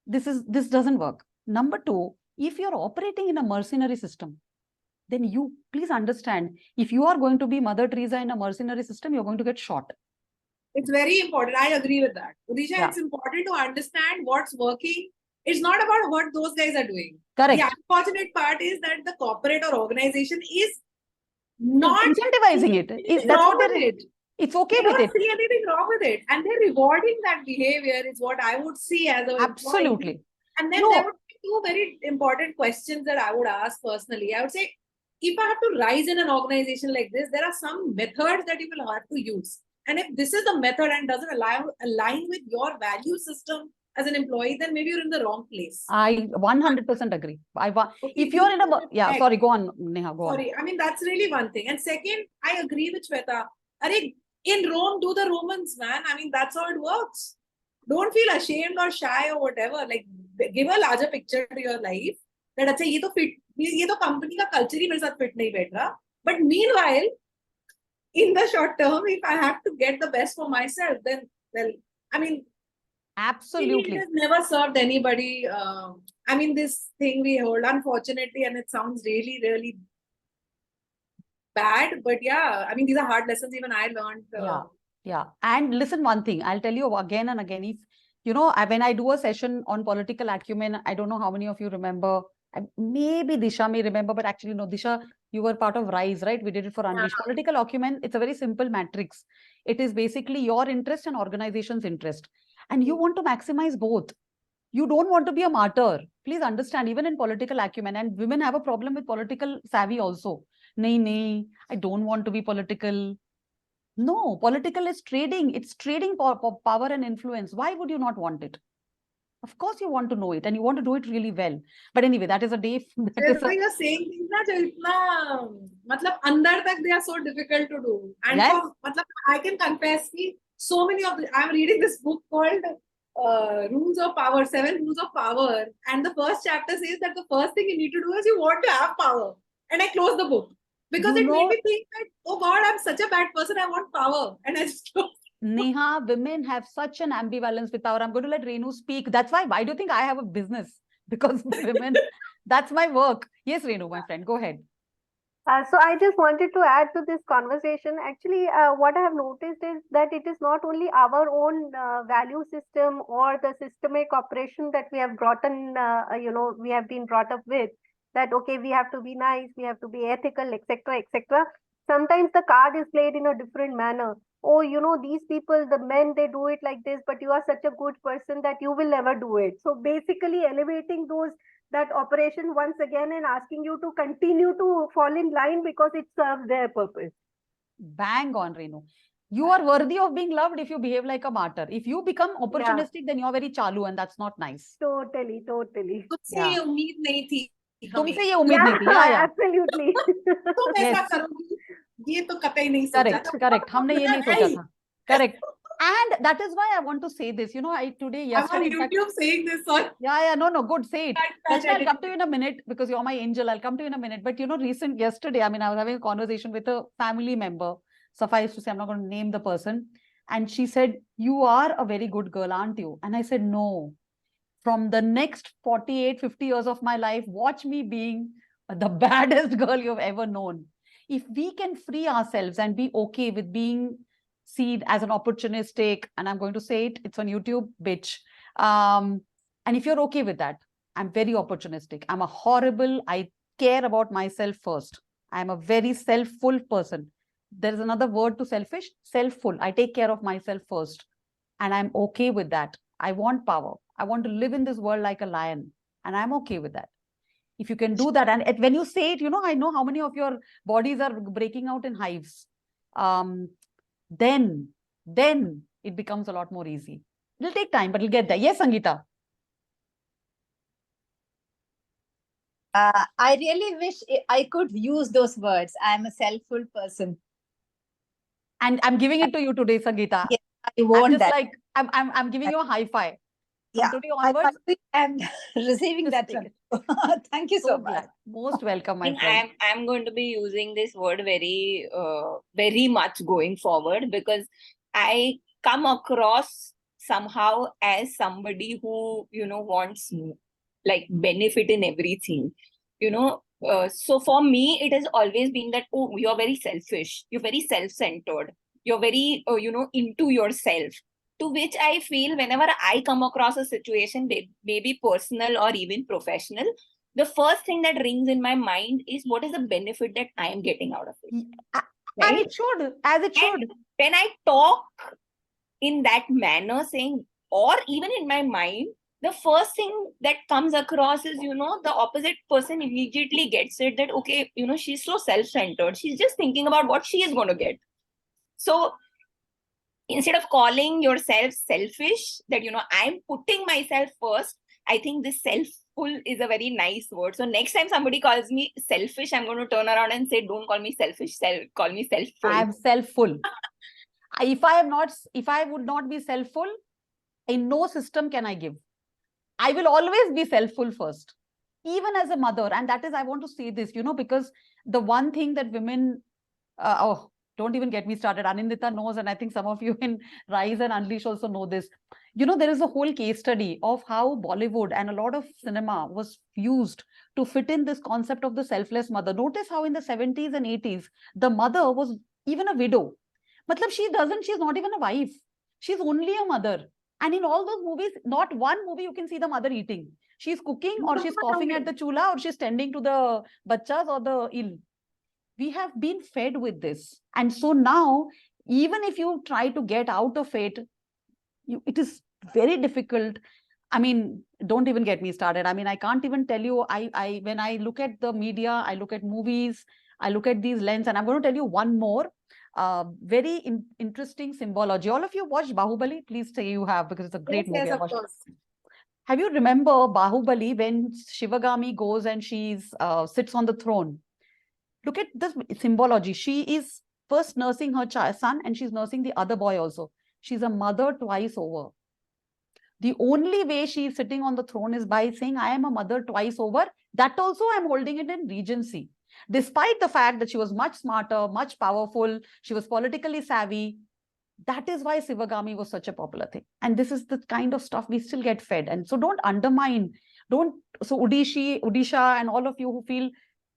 This doesn't work. Number 2, if you're operating in a mercenary system, then you please understand, if you are going to be Mother Teresa in a mercenary system, you're going to get shot. It's very important. I agree with that. Udisha, Yeah. It's important to understand what's working. It's not about what those guys are doing. Correct. The unfortunate part is that the corporate or organization is not incentivizing it. It's okay they with don't it. see anything wrong with it. And they're rewarding that behavior is what I would see as a Absolutely. employee. And then there would be 2 very important questions that I would ask personally. I would say, if I have to rise in an organization like this, there are some methods that you will have to use. And if this is the method and doesn't align with your value system, as an employee, then maybe you're in the wrong place. I 100% agree. Okay, If you're in a, yeah, correct. sorry, go on, Neha, go on. Sorry, I mean, that's really one thing. And second, I agree with Shweta. In Rome, do the Romans, man. I mean, that's how it works. Don't feel ashamed or shy or whatever. Like, give a larger picture to your life. That अच्छा ये तो fit, ये तो company का culture ही मेरे साथ fit नहीं बैठ रहा. But meanwhile, in the short term, if I have to get the best for myself, then, well, I mean, Absolutely. it has never served anybody. I mean, this thing we hold, unfortunately, and it sounds really, really bad. But yeah, I mean, these are hard lessons even I learned. Yeah. And listen, one thing, I'll tell you again and again. If, you know, when I do a session on political acumen, I don't know how many of you remember. Maybe Disha may remember, but actually, no, Disha, you were part of RISE, right? We did it for Unleash. Yeah. Political acumen, it's a very simple matrix. It is basically your interest and organization's interest. And you want to maximize both. You don't want to be a martyr. Please understand, even in political acumen, and women have a problem with political savvy also. Nay, I don't want to be political. No, political is trading. It's trading power and influence. Why would you not want it? Of course, you want to know it and you want to do it really well. But anyway, that is a day. You're saying things na jo itna, matlab andar tak they are so difficult to do. And Yes. matlab, I can confess ki so many of the, I'm reading this book called Rules of Power, 7 Rules of Power. And the first chapter says that the first thing you need to do is you want to have power. And I closed the book because it made me think that, oh God, I'm such a bad person. I want power. And I just closed. Neha, women have such an ambivalence with power. I'm going to let Renu speak. That's why do you think I have a business? Because women, that's my work. Yes, Renu, my friend, go ahead. So I just wanted to add to this conversation. Actually, what I have noticed is that it is not only our own value system or the systemic operation that we have brought in, we have been brought up with, that, okay, we have to be nice, we have to be ethical, etc., etc. Sometimes the card is played in a different manner. Oh, these people, the men, they do it like this, but you are such a good person that you will never do it. So basically elevating that operation once again and asking you to continue to fall in line because it serves their purpose. Bang on, Renu. You are worthy of being loved if you behave like a martyr. If you become opportunistic, then you're very chalu and that's not nice. Totally. तुमसे ये उम्मीद नहीं थी तुमसे ये उम्मीद नहीं थी. Yeah. Absolutely. तुम ऐसा Yes. करोगी ये तो कतई नहीं सोचा था. Correct. हमने ये नहीं सोचा था. Correct. And that is why I want to say this. You know, I'm on yesterday. YouTube saying this. Sorry. Yeah, no, good, say it. I'll I'll come to you in a minute because you're my angel. I'll come to you in a minute. But yesterday, I was having a conversation with a family member. Suffice to say, I'm not going to name the person. And she said, you are a very good girl, aren't you? And I said, no. From the next 48, 50 years of my life, watch me being the baddest girl you've ever known. If we can free ourselves and be okay with being seen as an opportunistic, and I'm going to say it, it's on YouTube, bitch. And if you're okay with that, I'm very opportunistic. I'm a horrible, I care about myself first. I'm a very self-full person. There's another word to selfish, self-full. I take care of myself first. And I'm okay with that. I want power. I want to live in this world like a lion. And I'm okay with that. If you can do that, and when you say it, I know how many of your bodies are breaking out in hives. Then it becomes a lot more easy. It'll take time, but it'll get there. Yes, Sangeeta. I really wish I could use those words. I'm a self-full person. And I'm giving it to you today, Sangeeta. Yes, I want that. I'm giving you a high five. Yeah, From today onwards, I'm receiving that from you. Thank you so much. glad. Most welcome, my think friend. I'm going to be using this word very much going forward because I come across somehow as somebody who wants like benefit in everything. So for me it has always been that, oh, you're very selfish, you're very self-centered, you're very into yourself. To which I feel whenever I come across a situation, maybe personal or even professional, the first thing that rings in my mind is what is the benefit that I am getting out of it. And it should, as it should. And when I talk in that manner, saying, or even in my mind, the first thing that comes across is, the opposite person immediately gets it that, okay, she's so self-centered. She's just thinking about what she is going to get. So instead of calling yourself selfish, that, I'm putting myself first, I think this selfful is a very nice word. So next time somebody calls me selfish, I'm going to turn around and say, don't call me selfish, call me selfful. I am self-full. If I would not be self-full, in no system can I give. I will always be self-full first, even as a mother. And that is, I want to say this, because the one thing that women, don't even get me started. Anindita knows, and I think some of you in Rise and Unleash also know this. There is a whole case study of how Bollywood and a lot of cinema was used to fit in this concept of the selfless mother. Notice how in the 70s and 80s, the mother was even a widow. Matlab, she's not even a wife. She's only a mother. And in all those movies, not one movie you can see the mother eating. She's cooking, or she's coughing at the chula, or she's tending to the bachas or the ill. We have been fed with this. And so now, even if you try to get out of it, it is very difficult. I mean, don't even get me started. I mean, I can't even tell you, when I look at the media, I look at movies, I look at these lenses, and I'm going to tell you one more very interesting symbology. All of you watched Bahubali? Please say you have, because it's a great movie. Yes, of course. Have you remember Bahubali when Shivagami goes and she's sits on the throne? Look at this symbology. She is first nursing her son, and she's nursing the other boy also. She's a mother twice over. The only way she's sitting on the throne is by saying, I am a mother twice over. That also I'm holding it in regency. Despite the fact that she was much smarter, much powerful, she was politically savvy. That is why Shivagami was such a popular thing. And this is the kind of stuff we still get fed. And so don't undermine, so Odisha and all of you who feel,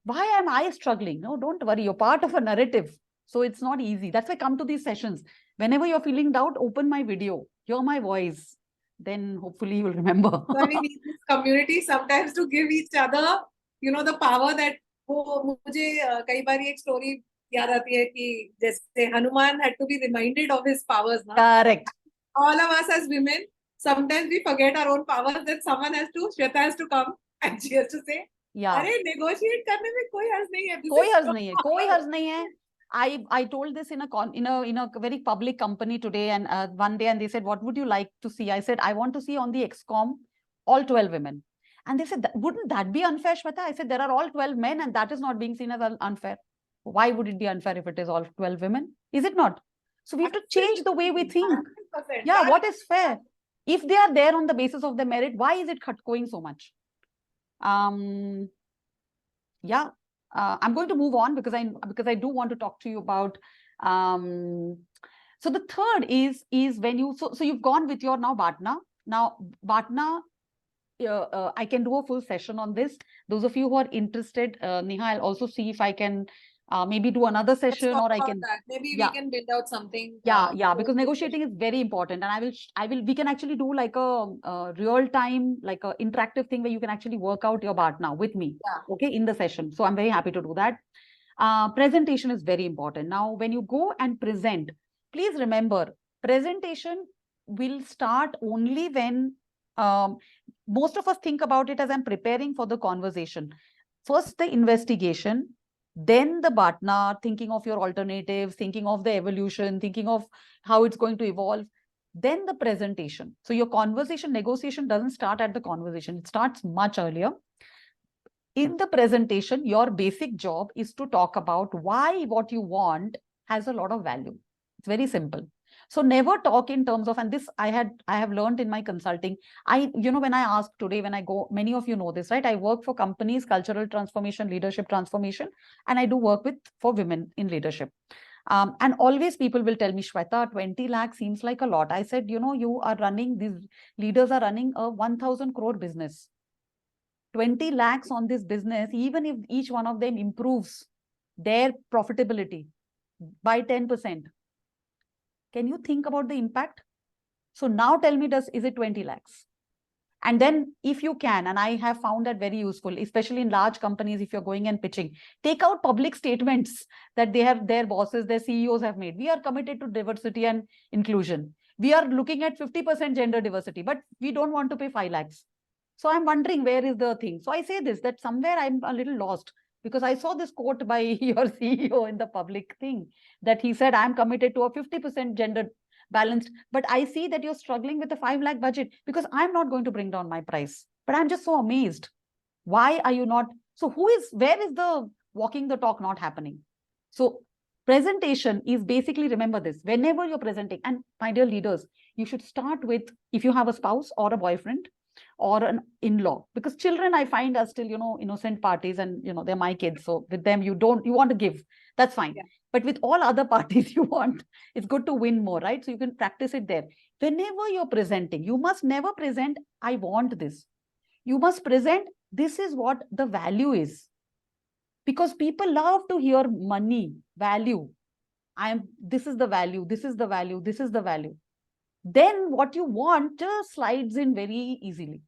why am I struggling? No, don't worry. You're part of a narrative. So it's not easy. That's why I come to these sessions. Whenever you're feeling doubt, open my video, hear my voice. Then hopefully you will remember. So we need this community sometimes to give each other, the power that मुझे कई बार एक story याद आती है कि जैसे Hanuman had to be reminded of his powers. Na? Correct. All of us as women, sometimes we forget our own powers, that Shweta has to come and she has to say, Yeah. अरे negotiate करने में कोई हर्ज नहीं है. कोई हर्ज नहीं है. I told this in a very public company today, and one day, and they said, what would you like to see? I said, I want to see on the XCOM all 12 women. And they said, wouldn't that be unfair, Shweta? I said, there are all 12 men, and that is not being seen as unfair. Why would it be unfair if it is all 12 women? Is it not? So we have to change the way we think. 100%. Yeah, what is fair? If they are there on the basis of their merit, why is it going so much? Yeah. I'm going to move on because I do want to talk to you about. So the third is when you so you've gone with your now Batna. Now Batna, I can do a full session on this. Those of you who are interested, Neha, I'll also see if I can maybe do another session, or I can. Maybe Yeah. we can build out something. Yeah, because negotiating is very important, and we can actually do like a real time, like a interactive thing where you can actually work out your Batna with me. Yeah. Okay, in the session. So I'm very happy to do that. Presentation is very important. Now, when you go and present, please remember, presentation will start only when most of us think about it as I'm preparing for the conversation. First, the investigation, then the Batna, thinking of your alternatives, thinking of the evolution, thinking of how it's going to evolve, then the presentation. So your conversation, negotiation doesn't start at the conversation. It starts much earlier. In the presentation, your basic job is to talk about why what you want has a lot of value. It's very simple. So never talk in terms of, and this I have learned in my consulting. When I ask today, when I go, many of you know this, right? I work for companies, cultural transformation, leadership transformation, and I do work for women in leadership. And always people will tell me, Shweta, 20 lakh seems like a lot. I said, these leaders are running a 1,000 crore business. 20 lakhs on this business, even if each one of them improves their profitability by 10%. Can you think about the impact? So now tell me, is it 20 lakhs? And then if you can, and I have found that very useful, especially in large companies, if you're going and pitching, take out public statements that their bosses, their CEOs have made. We are committed to diversity and inclusion. We are looking at 50% gender diversity, but we don't want to pay 5 lakhs. So I'm wondering, where is the thing? So I say this, that somewhere I'm a little lost, because I saw this quote by your CEO in the public thing, that he said, I'm committed to a 50% gender balanced. But I see that you're struggling with the 5 lakh budget, because I'm not going to bring down my price. But I'm just so amazed. Why are you not? So where is the walking the talk not happening? So presentation is basically, remember this, whenever you're presenting, and my dear leaders, you should start with, if you have a spouse or a boyfriend or an in-law, because children I find are still, innocent parties, and they're my kids. So with them, you want to give, that's fine. Yeah. But with all other parties, it's good to win more, right? So you can practice it there. Whenever you're presenting, you must never present, I want this. You must present, this is what the value is. Because people love to hear money, value. This is the value, this is the value, this is the value. Then what you want just slides in very easily.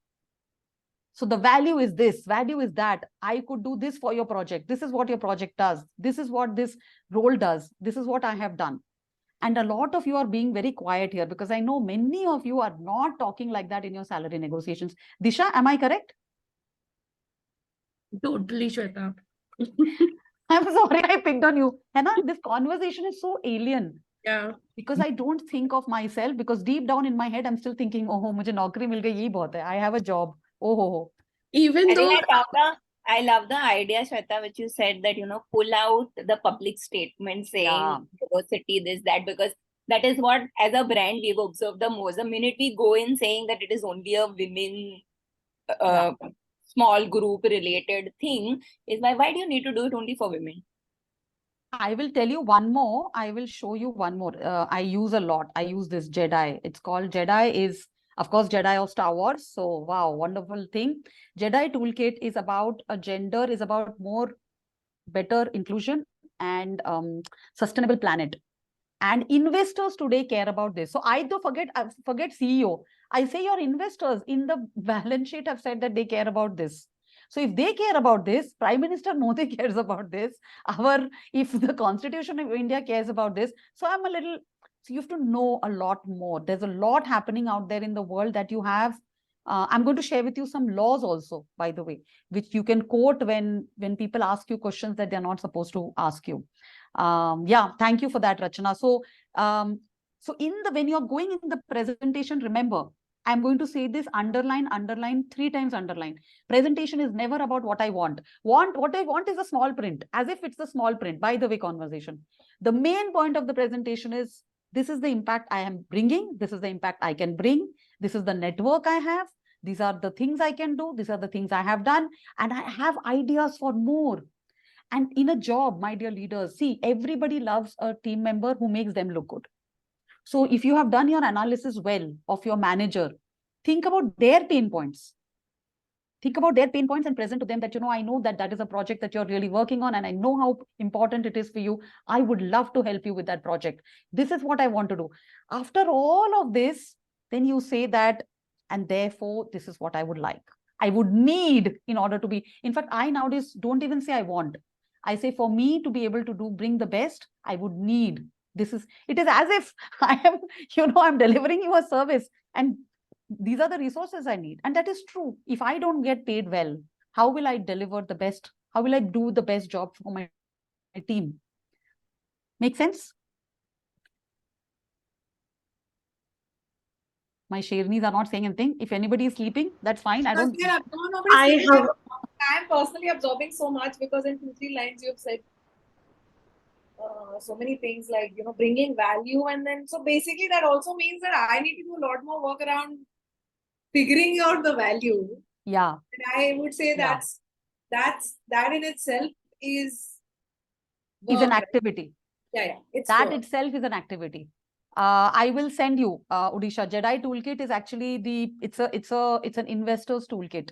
So the value is this, value is that. I could do this for your project. This is what your project does. This is what this role does. This is what I have done. And a lot of you are being very quiet here, because I know many of you are not talking like that in your salary negotiations. Disha, am I correct? Totally, Shweta. I'm sorry I picked on you. Hannah, this conversation is so alien. Yeah. Because I don't think of myself, because deep down in my head, I'm still thinking, oh, mujhe naukri mil gayi, ye bahut hai. I have a job. Oh. Even I though think I love the idea, Shweta, which you said, that, pull out the public statement saying diversity, this, that, because that is what, as a brand, we've observed the most. The minute we go in saying that it is only a women small group related thing, is why do you need to do it only for women? I will tell you one more. I will show you one more. I use a lot. I use this Jedi. It's called Jedi, is, of course, Jedi of Star Wars. So, wow, wonderful thing. Jedi toolkit is about a gender, is about more better inclusion and sustainable planet. And investors today care about this. So I do forget CEO. I say your investors in the balance sheet have said that they care about this. So if they care about this, Prime Minister Modi cares about this. If the Constitution of India cares about this, so so you have to know a lot more. There's a lot happening out there in the world that you have. I'm going to share with you some laws also, by the way, which you can quote when people ask you questions that they're not supposed to ask you. Yeah, thank you for that, Rachana. So when you're going in the presentation, remember, I'm going to say this, underline, 3 times underline. Presentation is never about what I want. What I want is a small print, as if it's a small print, by the way, conversation. The main point of the presentation is, this is the impact I am bringing. This is the impact I can bring. This is the network I have. These are the things I can do. These are the things I have done. And I have ideas for more. And in a job, my dear leaders, see, everybody loves a team member who makes them look good. So if you have done your analysis well of your manager, think about their pain points. Think about their pain points and present to them that, I know that is a project that you're really working on, and I know how important it is for you. I would love to help you with that project. This is what I want to do. After all of this, then you say that, and therefore, this is what I would like. I would need in order to be, in fact, I nowadays don't even say I want. I say, for me to be able to bring the best, I would need. It is as if I am, I'm delivering you a service, and these are the resources I need. And that is true. If I don't get paid well, how will I deliver the best? How will I do the best job for my team? Make sense? My Shernis are not saying anything. If anybody is sleeping, that's fine. I don't. I'm personally absorbing so much, because in 2-3 lines you've said so many things, like, bringing value. And then, so basically that also means that I need to do a lot more work around figuring out the value. Yeah. And I would say that in itself is an activity. Yeah. Itself is an activity. I will send you, Odisha. Jedi toolkit is actually it's an investors toolkit.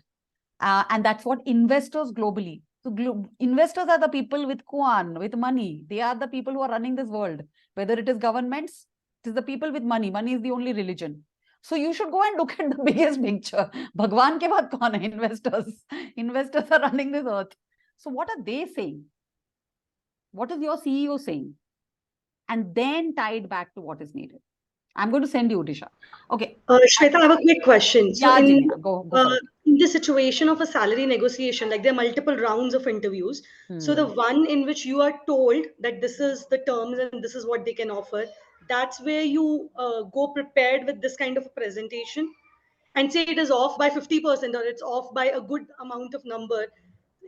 And that's what investors globally. So investors are the people with Kuan, with money. They are the people who are running this world. Whether it is governments, it is the people with money. Money is the only religion. So you should go and look at the biggest picture. Bhagwan ke baad kaun hai? Investors. Investors are running this earth. So what are they saying? What is your CEO saying? And then tie it back to what is needed. I'm going to send you, Odisha. Okay. Shweta, I have a quick question. So go in the situation of a salary negotiation, like there are multiple rounds of interviews. So the one in which you are told that this is the terms and this is what they can offer, that's where you go prepared with this kind of a presentation and say it is off by 50% or it's off by a good amount of number,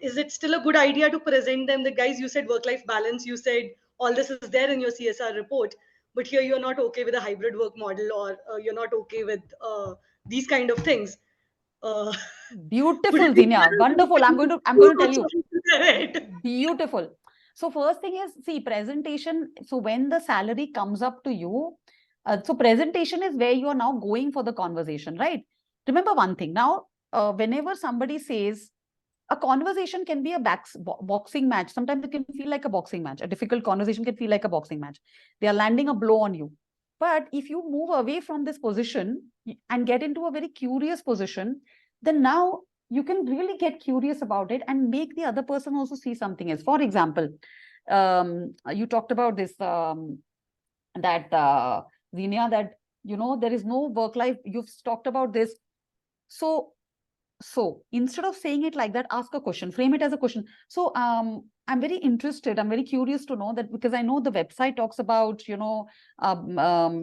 is it still a good idea to present them the guys, you said work-life balance, you said all this is there in your CSR report, but here you're not okay with a hybrid work model, or you're not okay with these kind of things. Uh, would Beautiful, it be Zinia. Wonderful. I'm going to tell you. Beautiful. So first thing is, see, presentation. So when the salary comes up to you, so presentation is where you are now going for the conversation, right? Remember one thing. Now, whenever somebody says, a conversation can be a boxing match. Sometimes it can feel like a boxing match. A difficult conversation can feel like a boxing match. They are landing a blow on you. But if you move away from this position and get into a very curious position, then now you can really get curious about it and make the other person also see something else. For example, you talked about this, that Zinia, that, you know, there is no work life. You've talked about this. So instead of saying it like that, ask a question, frame it as a question. So I'm very interested, I'm very curious to know that, because I know the website talks about, you know,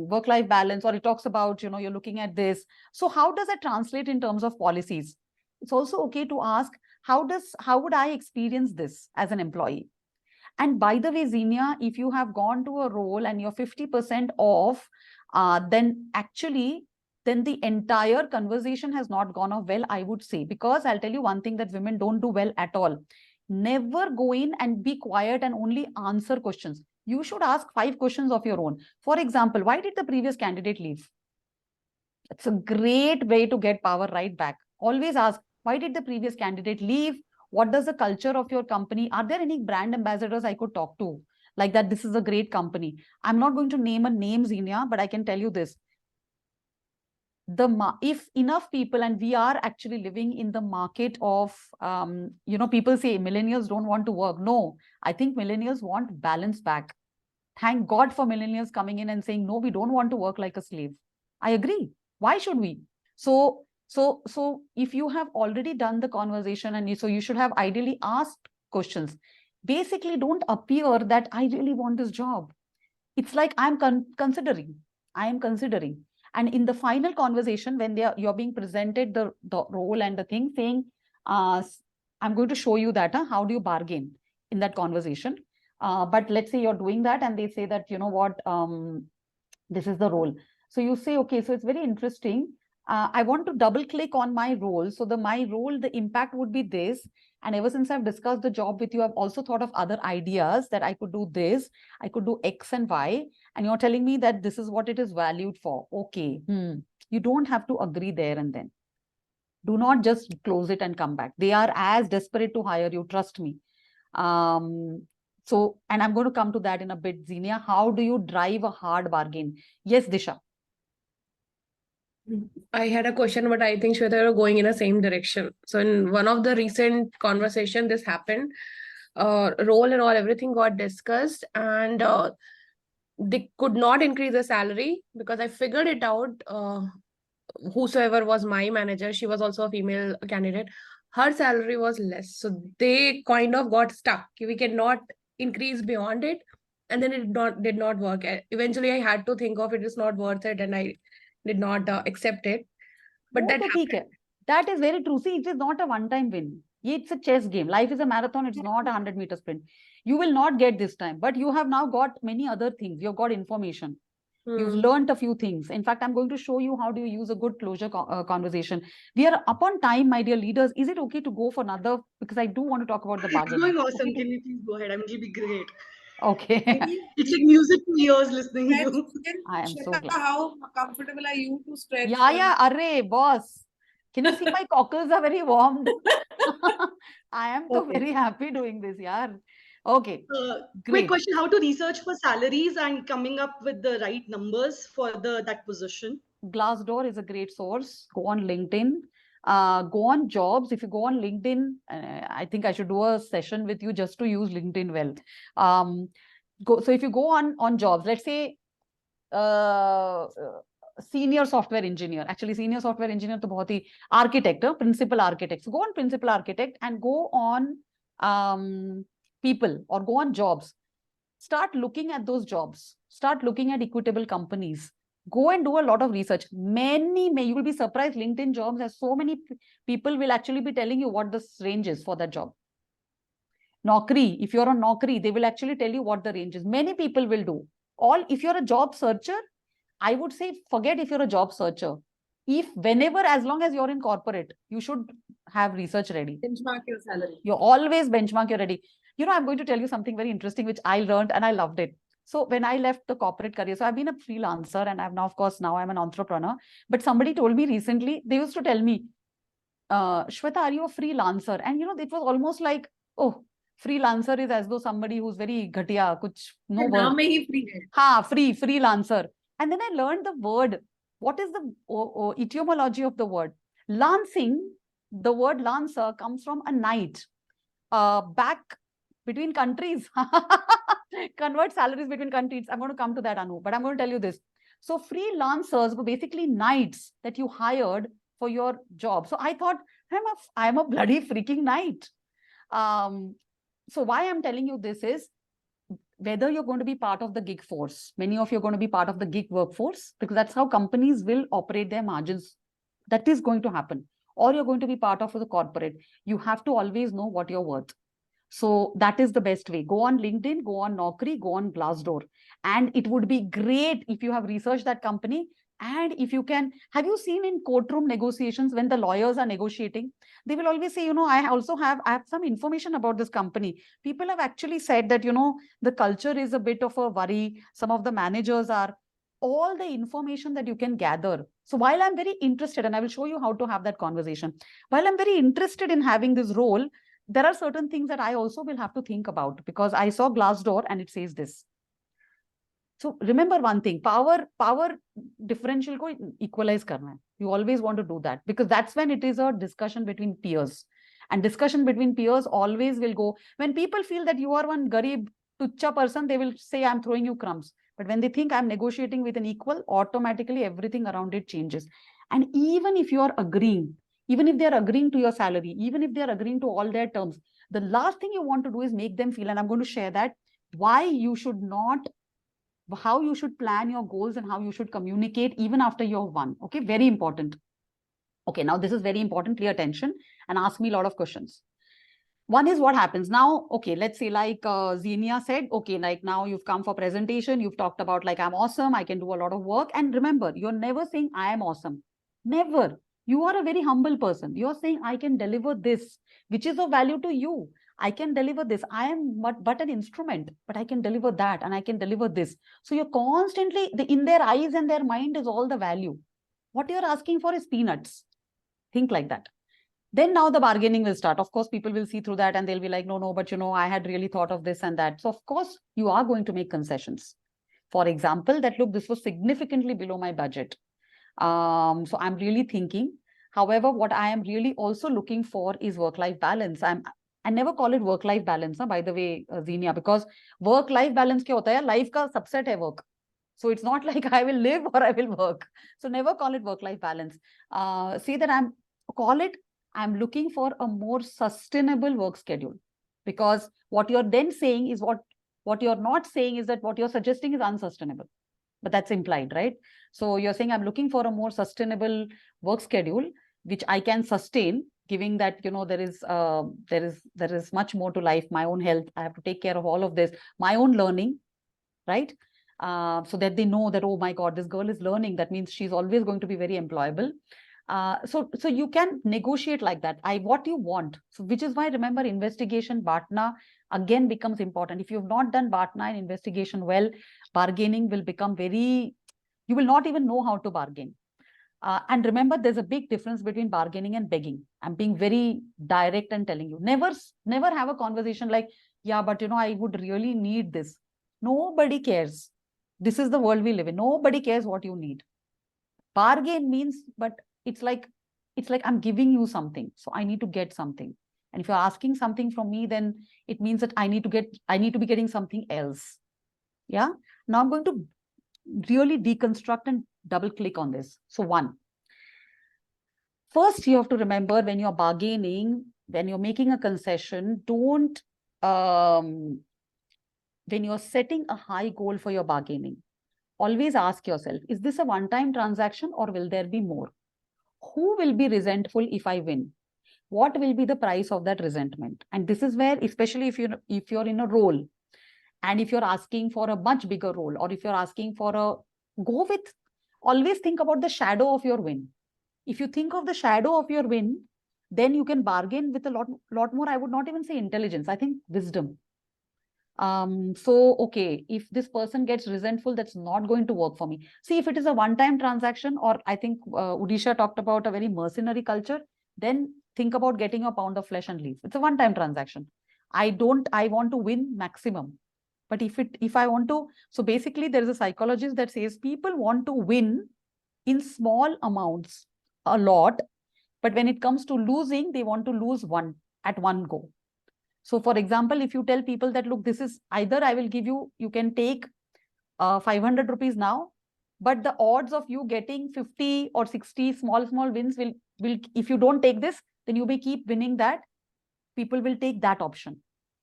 work-life balance, or it talks about, you know, you're looking at this. So how does that translate in terms of policies? It's also okay to ask, how would I experience this as an employee? And by the way, Zinia, if you have gone to a role and you're 50% off, then actually, then the entire conversation has not gone off well, I would say. Because I'll tell you one thing that women don't do well at all. Never go in and be quiet and only answer questions. You should ask 5 questions of your own. For example, why did the previous candidate leave? It's a great way to get power right back. Always ask, why did the previous candidate leave? What does the culture of your company? Are there any brand ambassadors I could talk to? Like that, this is a great company. I'm not going to name a name, Zinia, but I can tell you this. If enough people, and we are actually living in the market of, you know, people say millennials don't want to work. No, I think millennials want balance back. Thank God for millennials coming in and saying, no, we don't want to work like a slave. I agree. Why should we? So if you have already done the conversation, and so you should have ideally asked questions. Basically, don't appear that I really want this job. It's like I am considering. And in the final conversation, when you're being presented the role and the thing, saying, I'm going to show you that, how do you bargain in that conversation? But let's say you're doing that and they say that, you know what, this is the role. So you say, okay, so it's very interesting. I want to double click on my role. So my role, the impact would be this. And ever since I've discussed the job with you, I've also thought of other ideas that I could do this, I could do X and Y. And you're telling me that this is what it is valued for. Okay. You don't have to agree there and then. Do not just close it and come back. They are as desperate to hire you. Trust me. So, and I'm going to come to that in a bit, Zinia. How do you drive a hard bargain? Yes, Disha. I had a question, but I think Shweta, you're going in the same direction. So in one of the recent conversation, this happened. Role and all, everything got discussed, and they could not increase the salary because I figured it out. Whosoever was my manager, she was also a female candidate. Her salary was less, so they kind of got stuck. We cannot increase beyond it, and then it did not work. Eventually, I had to think of it is not worth it, and I did not accept it. But that is very true. See, it is not a one-time win. It's a chess game. Life is a marathon. It's not a 100-meter sprint. You will not get this time, but you have now got many other things. You've got information. You've learned a few things. In fact, I'm going to show you how do you use a good closure conversation. We are up on time, my dear leaders. Is it okay to go for another? Because I do want to talk about the bargain. It's going awesome. Can you please go ahead? It'll be great. Okay. It's like music to ears listening to you. I am so glad. How comfortable are you to stretch? Yeah. Array, boss. Can you see my cockles are very warmed? I am so very happy doing this, yeah. Okay. Quick question: how to research for salaries and coming up with the right numbers for that position? Glassdoor is a great source. Go on LinkedIn. Go on jobs. If you go on LinkedIn, I think I should do a session with you just to use LinkedIn well. So if you go on jobs, let's say senior software engineer. Actually, senior software engineer to bahut hi architect, principal architect. So go on principal architect and go on people or go on jobs. start looking at those jobs, start looking at equitable companies, go and do a lot of research. You will be surprised, LinkedIn jobs, as so many people will actually be telling you what the range is for that job. Naukri, if you're on Naukri, they will actually tell you what the range is. Many people will do. If you're a job searcher, I would say forget if you're a job searcher. As long as you're in corporate, you should have research ready. Benchmark your salary. You always benchmark your ready. I'm going to tell you something very interesting, which I learned and I loved it. So when I left the corporate career, so I've been a freelancer and I've now, of course, now I'm an entrepreneur. But somebody told me recently, they used to tell me, Shweta, are you a freelancer? And it was almost like, oh, freelancer is as though somebody who's very ghatia, kuch no work. Freelancer. And then I learned the word. What is the etymology of the word? Lancing, the word lancer comes from a knight. Back between countries. Convert salaries between countries. I'm going to come to that, Anu, but I'm going to tell you this. So freelancers were basically knights that you hired for your job. So I thought, I'm a bloody freaking knight. So why I'm telling you this is, whether you're going to be part of the gig force, many of you are going to be part of the gig workforce, because that's how companies will operate their margins. That is going to happen. Or you're going to be part of the corporate. You have to always know what you're worth. So that is the best way. Go on LinkedIn, go on Naukri, go on Glassdoor. And it would be great if you have researched that company. And if you can, have you seen in courtroom negotiations when the lawyers are negotiating, they will always say, I have some information about this company. People have actually said that, the culture is a bit of a worry. Some of the managers are, all the information that you can gather. So while I'm very interested, and I will show you how to have that conversation, while I'm very interested in having this role, there are certain things that I also will have to think about, because I saw Glassdoor and it says this. So remember one thing, power differential ko equalize karna hai. You always want to do that, because that's when it is a discussion between peers. And discussion between peers always will go, when people feel that you are one garib, tucha person, they will say, I'm throwing you crumbs. But when they think I'm negotiating with an equal, automatically everything around it changes. And even if you are agreeing, even if they're agreeing to your salary, even if they're agreeing to all their terms, the last thing you want to do is make them feel, and I'm going to share that, why you should not, how you should plan your goals and how you should communicate even after you're won. Okay, very important. Okay, now this is very important. Pay attention and ask me a lot of questions. One is what happens now. Okay, let's say like Xenia said, okay, like now you've come for presentation. You've talked about like, I'm awesome. I can do a lot of work. And remember, you're never saying I am awesome. Never. You are a very humble person. You're saying I can deliver this, which is of value to you. I can deliver this. I am but an instrument, but I can deliver that and I can deliver this. So you're constantly, in their eyes and their mind is all the value. What you're asking for is peanuts. Think like that. Then now the bargaining will start. Of course, people will see through that and they'll be like, no, but I had really thought of this and that. So of course, you are going to make concessions. For example, that look, this was significantly below my budget. So I'm really thinking. However, what I am really also looking for is work-life balance. I never call it work-life balance, by the way, Xenia, because work-life balance kya hota hai? Life ka subset hai work. So it's not like I will live or I will work. So never call it work-life balance. Say that I'm looking for a more sustainable work schedule, because what you're then saying is what you're not saying is that what you're suggesting is unsustainable, but that's implied, right? So you're saying I'm looking for a more sustainable work schedule, which I can sustain, giving that, there is much more to life, my own health. I have to take care of all of this, my own learning, right? So that they know that, oh my God, this girl is learning. That means she's always going to be very employable. So you can negotiate like that. What you want. So which is why, remember, investigation, BATNA again becomes important. If you've not done BATNA and investigation well, bargaining will become you will not even know how to bargain. And remember, there's a big difference between bargaining and begging. I'm being very direct and telling you, never have a conversation like, yeah, but I would really need this. Nobody cares. This is the world we live in. Nobody cares what you need. Bargain means, but it's like I'm giving you something, so I need to get something. And if you're asking something from me, then it means that I need to be getting something else. Yeah. Now I'm going to really deconstruct and double click on this. So first you have to remember, when you're bargaining, when you're making a concession, don't when you're setting a high goal for your bargaining, always ask yourself, is this a one-time transaction or will there be more? Who will be resentful if I win? What will be the price of that resentment? And this is where, especially if you're in a role, and if you're asking for a much bigger role, or if you're asking for a, go with, always think about the shadow of your win. If you think of the shadow of your win, then you can bargain with a lot more. I would not even say intelligence, I think wisdom. So okay, if this person gets resentful, that's not going to work for me. See, if it is a one-time transaction, or I think Udisha talked about a very mercenary culture, then think about getting a pound of flesh and leave. It's a one-time transaction. I want to win maximum. But if I want to, so basically there is a psychologist that says people want to win in small amounts a lot, but when it comes to losing, they want to lose one at one go. So for example, if you tell people that, look, this is either I will give you, you can take 500 rupees now, but the odds of you getting 50 or 60 small wins will, if you don't take this, then you may keep winning that. People will take that option.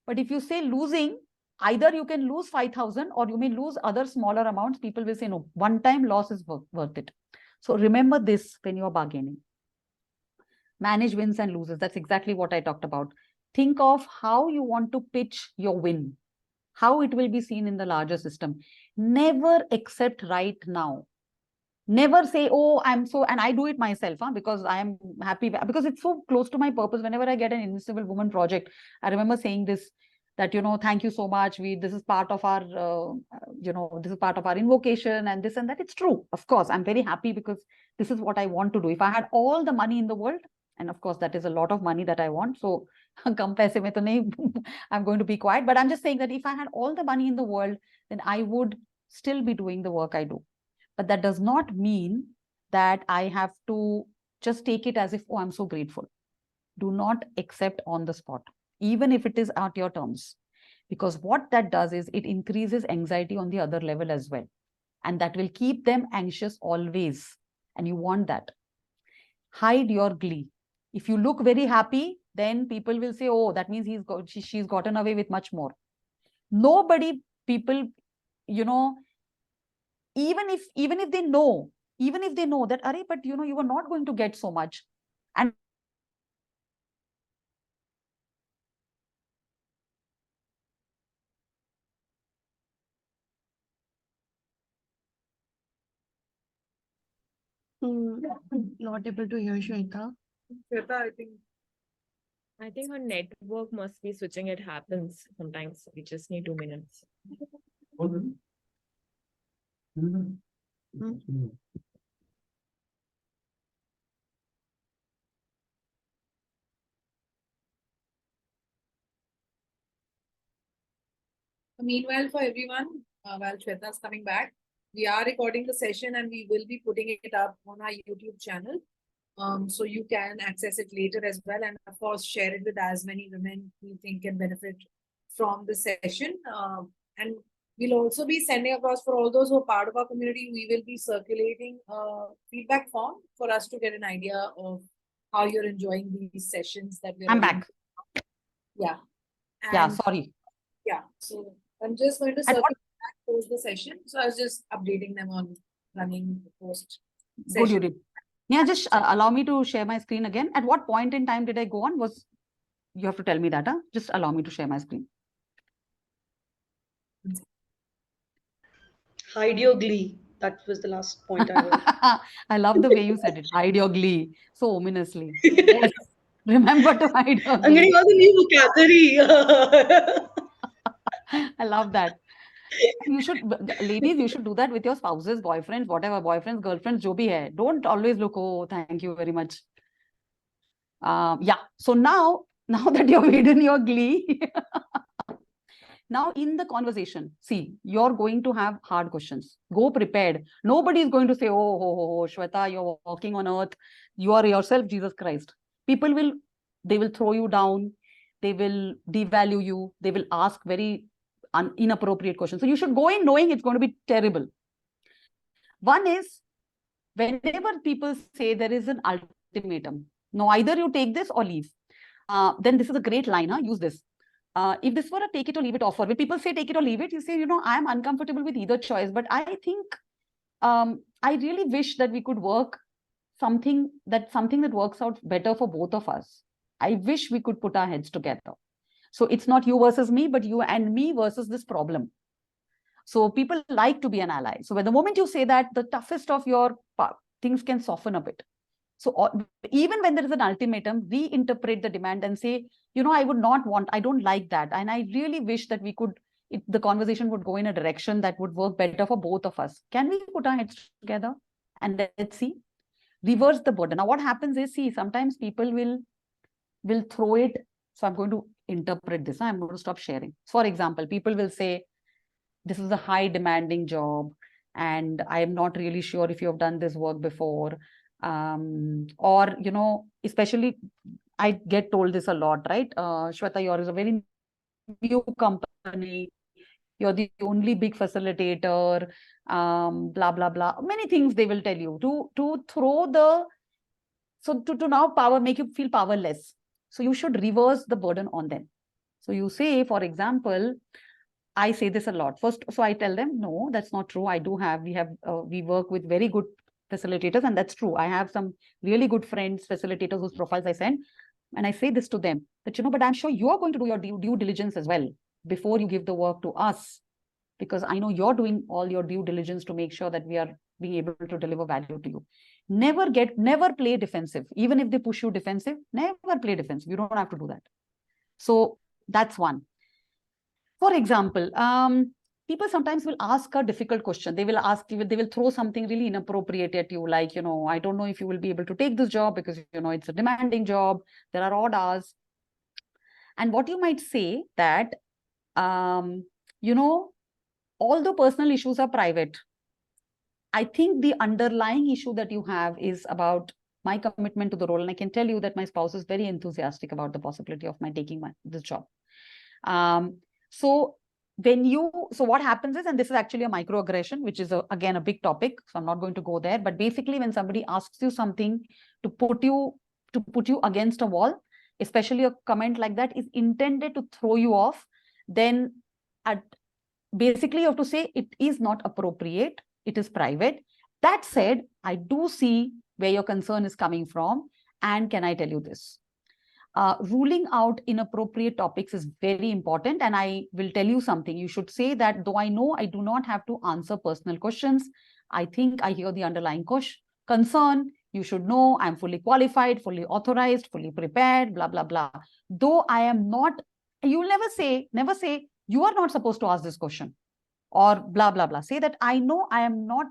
But if you say losing, either you can lose 5,000 or you may lose other smaller amounts. People will say, no, one-time loss is worth it. So remember this when you're bargaining. Manage wins and losses. That's exactly what I talked about. Think of how you want to pitch your win, how it will be seen in the larger system. Never accept right now. Never say, oh, I'm so, and I do it myself, because I am happy, because it's so close to my purpose. Whenever I get an Invincible Woman project, I remember saying this, that, thank you so much. This is part of our, this is part of our invocation and this and that. It's true. Of course, I'm very happy because this is what I want to do. If I had all the money in the world, and of course, that is a lot of money that I want. So I'm going to be quiet, but I'm just saying that if I had all the money in the world, then I would still be doing the work I do. But that does not mean that I have to just take it as if, oh, I'm so grateful. Do not accept on the spot, even if it is at your terms. Because what that does is it increases anxiety on the other level as well. And that will keep them anxious always. And you want that. Hide your glee. If you look very happy, then people will say, oh, that means she's gotten away with much more. Nobody, people, even if they know that, Arey, but you were not going to get so much. And Not able to hear Shweta. Shweta, I think her network must be switching. It happens sometimes. We just need 2 minutes. meanwhile, for everyone, while Shweta is coming back, we are recording the session and we will be putting it up on our YouTube channel. So you can access it later as well. And of course, share it with as many women you think can benefit from the session. And we'll also be sending across, for all those who are part of our community, we will be circulating a feedback form for us to get an idea of how you're enjoying these sessions that we're I'm back. Yeah. Yeah, And sorry. yeah, so I'm just going to circulate back post the session. So I was just updating them on running the post session. Good, you did. Yeah, just allow me to share my screen again. At what point in time did I go on? You have to tell me that, huh? Just allow me to share my screen. Hide your glee. That was the last point I heard. I love the way you said it. Hide your glee so ominously. Yes. Remember to hide your I'm getting glee. all the new vocabulary. I love that. You should, ladies, you should do that with your spouses, boyfriends, whatever, boyfriends, girlfriends, jo bhi hai. Don't always look, oh, thank you very much. Yeah. So now that you've hidden your glee, now in the conversation, see, you're going to have hard questions. Go prepared. Nobody is going to say, oh, Shweta, you're walking on earth. You are yourself, Jesus Christ. People will throw you down. They will devalue you. They will ask very inappropriate questions. So you should go in knowing it's going to be terrible. One is, whenever people say there is an ultimatum, no, either you take this or leave. Then this is a great line, use this. if this were a take it or leave it offer, when people say take it or leave it, you say, I am uncomfortable with either choice, but I think I really wish that we could work something that works out better for both of us. I wish we could put our heads together. So it's not you versus me, but you and me versus this problem. So people like to be an ally. So when the moment you say that, the toughest of your things can soften a bit. So even when there is an ultimatum, reinterpret the demand and say, I don't like that. And I really wish that we could, the conversation would go in a direction that would work better for both of us. Can we put our heads together and let's see? Reverse the burden. Now what happens is, sometimes people will throw it. So I'm going to interpret this. I'm going to stop sharing. For example, people will say, this is a high demanding job and I am not really sure if you have done this work before. Or, especially I get told this a lot, right? Shweta, yours is a very new company. You're the only big facilitator, blah, blah, blah. Many things they will tell you to throw the, so to now make you feel powerless. So you should reverse the burden on them. So you say, for example, I say this a lot. First, so I tell them, no, that's not true. We work with very good facilitators, and that's true. I have some really good friends, facilitators whose profiles I send, and I say this to them, that, but I'm sure you're going to do your due diligence as well before you give the work to us, because I know you're doing all your due diligence to make sure that we are being able to deliver value to you. Never play defensive. Even if they push you defensive, never play defensive. You don't have to do that. So that's one. For example, people sometimes will ask a difficult question. They will throw something really inappropriate at you, like, I don't know if you will be able to take this job because, it's a demanding job. There are odd hours. And what you might say that, although personal issues are private, I think the underlying issue that you have is about my commitment to the role. And I can tell you that my spouse is very enthusiastic about the possibility of my taking this job. So what happens is, and this is actually a microaggression, which is again a big topic. So I'm not going to go there, but basically when somebody asks you something to put you against a wall, especially a comment like that is intended to throw you off, then basically you have to say it is not appropriate. It is private. That said, I do see where your concern is coming from. And can I tell you this? Ruling out inappropriate topics is very important. And I will tell you something. You should say that, though I know I do not have to answer personal questions, I think I hear the underlying concern. You should know I'm fully qualified, fully authorized, fully prepared, blah, blah, blah. Though I am not, you will never say, you are not supposed to ask this question or blah, blah, blah. Say that I know I am not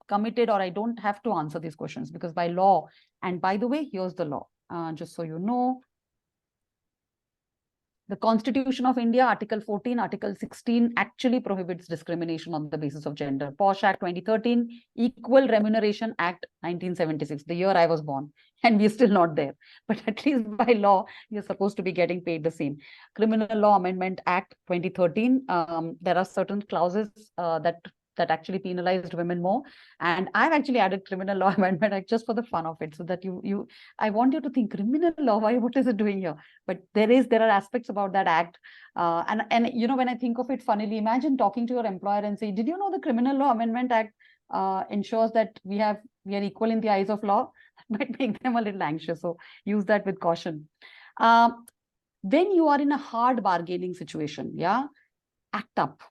committed or I don't have to answer these questions because by law, and by the way, here's the law, just so you know. The Constitution of India, Article 14, Article 16 actually prohibits discrimination on the basis of gender. POSH Act 2013, Equal Remuneration Act 1976, the year I was born, and we're still not there. But at least by law, you're supposed to be getting paid the same. Criminal Law Amendment Act 2013, there are certain clauses that actually penalized women more. And I've actually added Criminal Law Amendment Act just for the fun of it, so that I want you to think, criminal law, what is it doing here? But there are aspects about that act. And when I think of it funnily, imagine talking to your employer and say, did you know the Criminal Law Amendment Act ensures that we are equal in the eyes of law? That might make them a little anxious. So use that with caution. When you are in a hard bargaining situation, act up,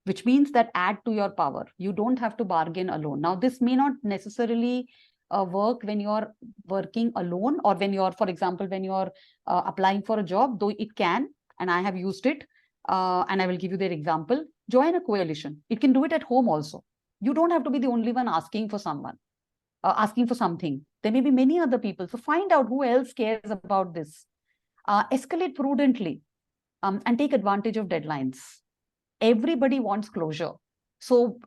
which means that add to your power. You don't have to bargain alone. Now, this may not necessarily work when you're working alone or when you're, for example, when you're applying for a job, though it can, and I have used it, and I will give you their example. Join a coalition. It can do it at home also. You don't have to be the only one asking for something. There may be many other people. So find out who else cares about this. Escalate prudently and take advantage of deadlines. Everybody wants closure. So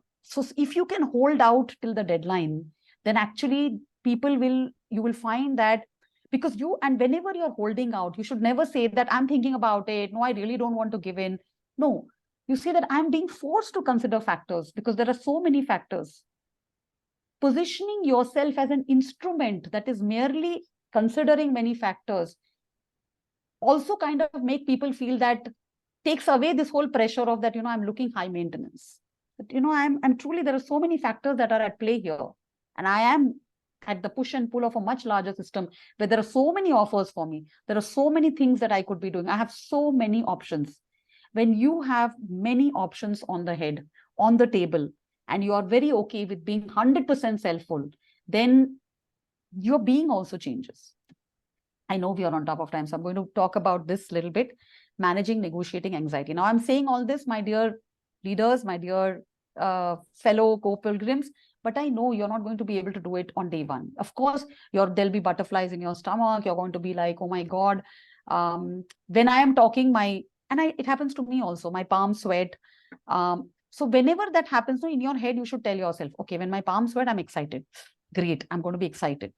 if you can hold out till the deadline, then actually you will find that because whenever you're holding out, you should never say that I'm thinking about it. No, I really don't want to give in. No, you say that I'm being forced to consider factors because there are so many factors. Positioning yourself as an instrument that is merely considering many factors also kind of make people feel that takes away this whole pressure of that, I'm looking high maintenance. But, I'm truly, there are so many factors that are at play here. And I am at the push and pull of a much larger system where there are so many offers for me. There are so many things that I could be doing. I have so many options. When you have many options on the head, on the table, and you are very okay with being 100% self-full, then your being also changes. I know we are on top of time, so I'm going to talk about this a little bit, managing negotiating anxiety. Now, I'm saying all this, my dear leaders, my dear fellow co-pilgrims, but I know you're not going to be able to do it on day one. Of course, there'll be butterflies in your stomach. You're going to be like, oh my God. When I am talking, it happens to me also, my palms sweat. So whenever that happens, in your head, you should tell yourself, okay, when my palms sweat, I'm excited. Great, I'm going to be excited.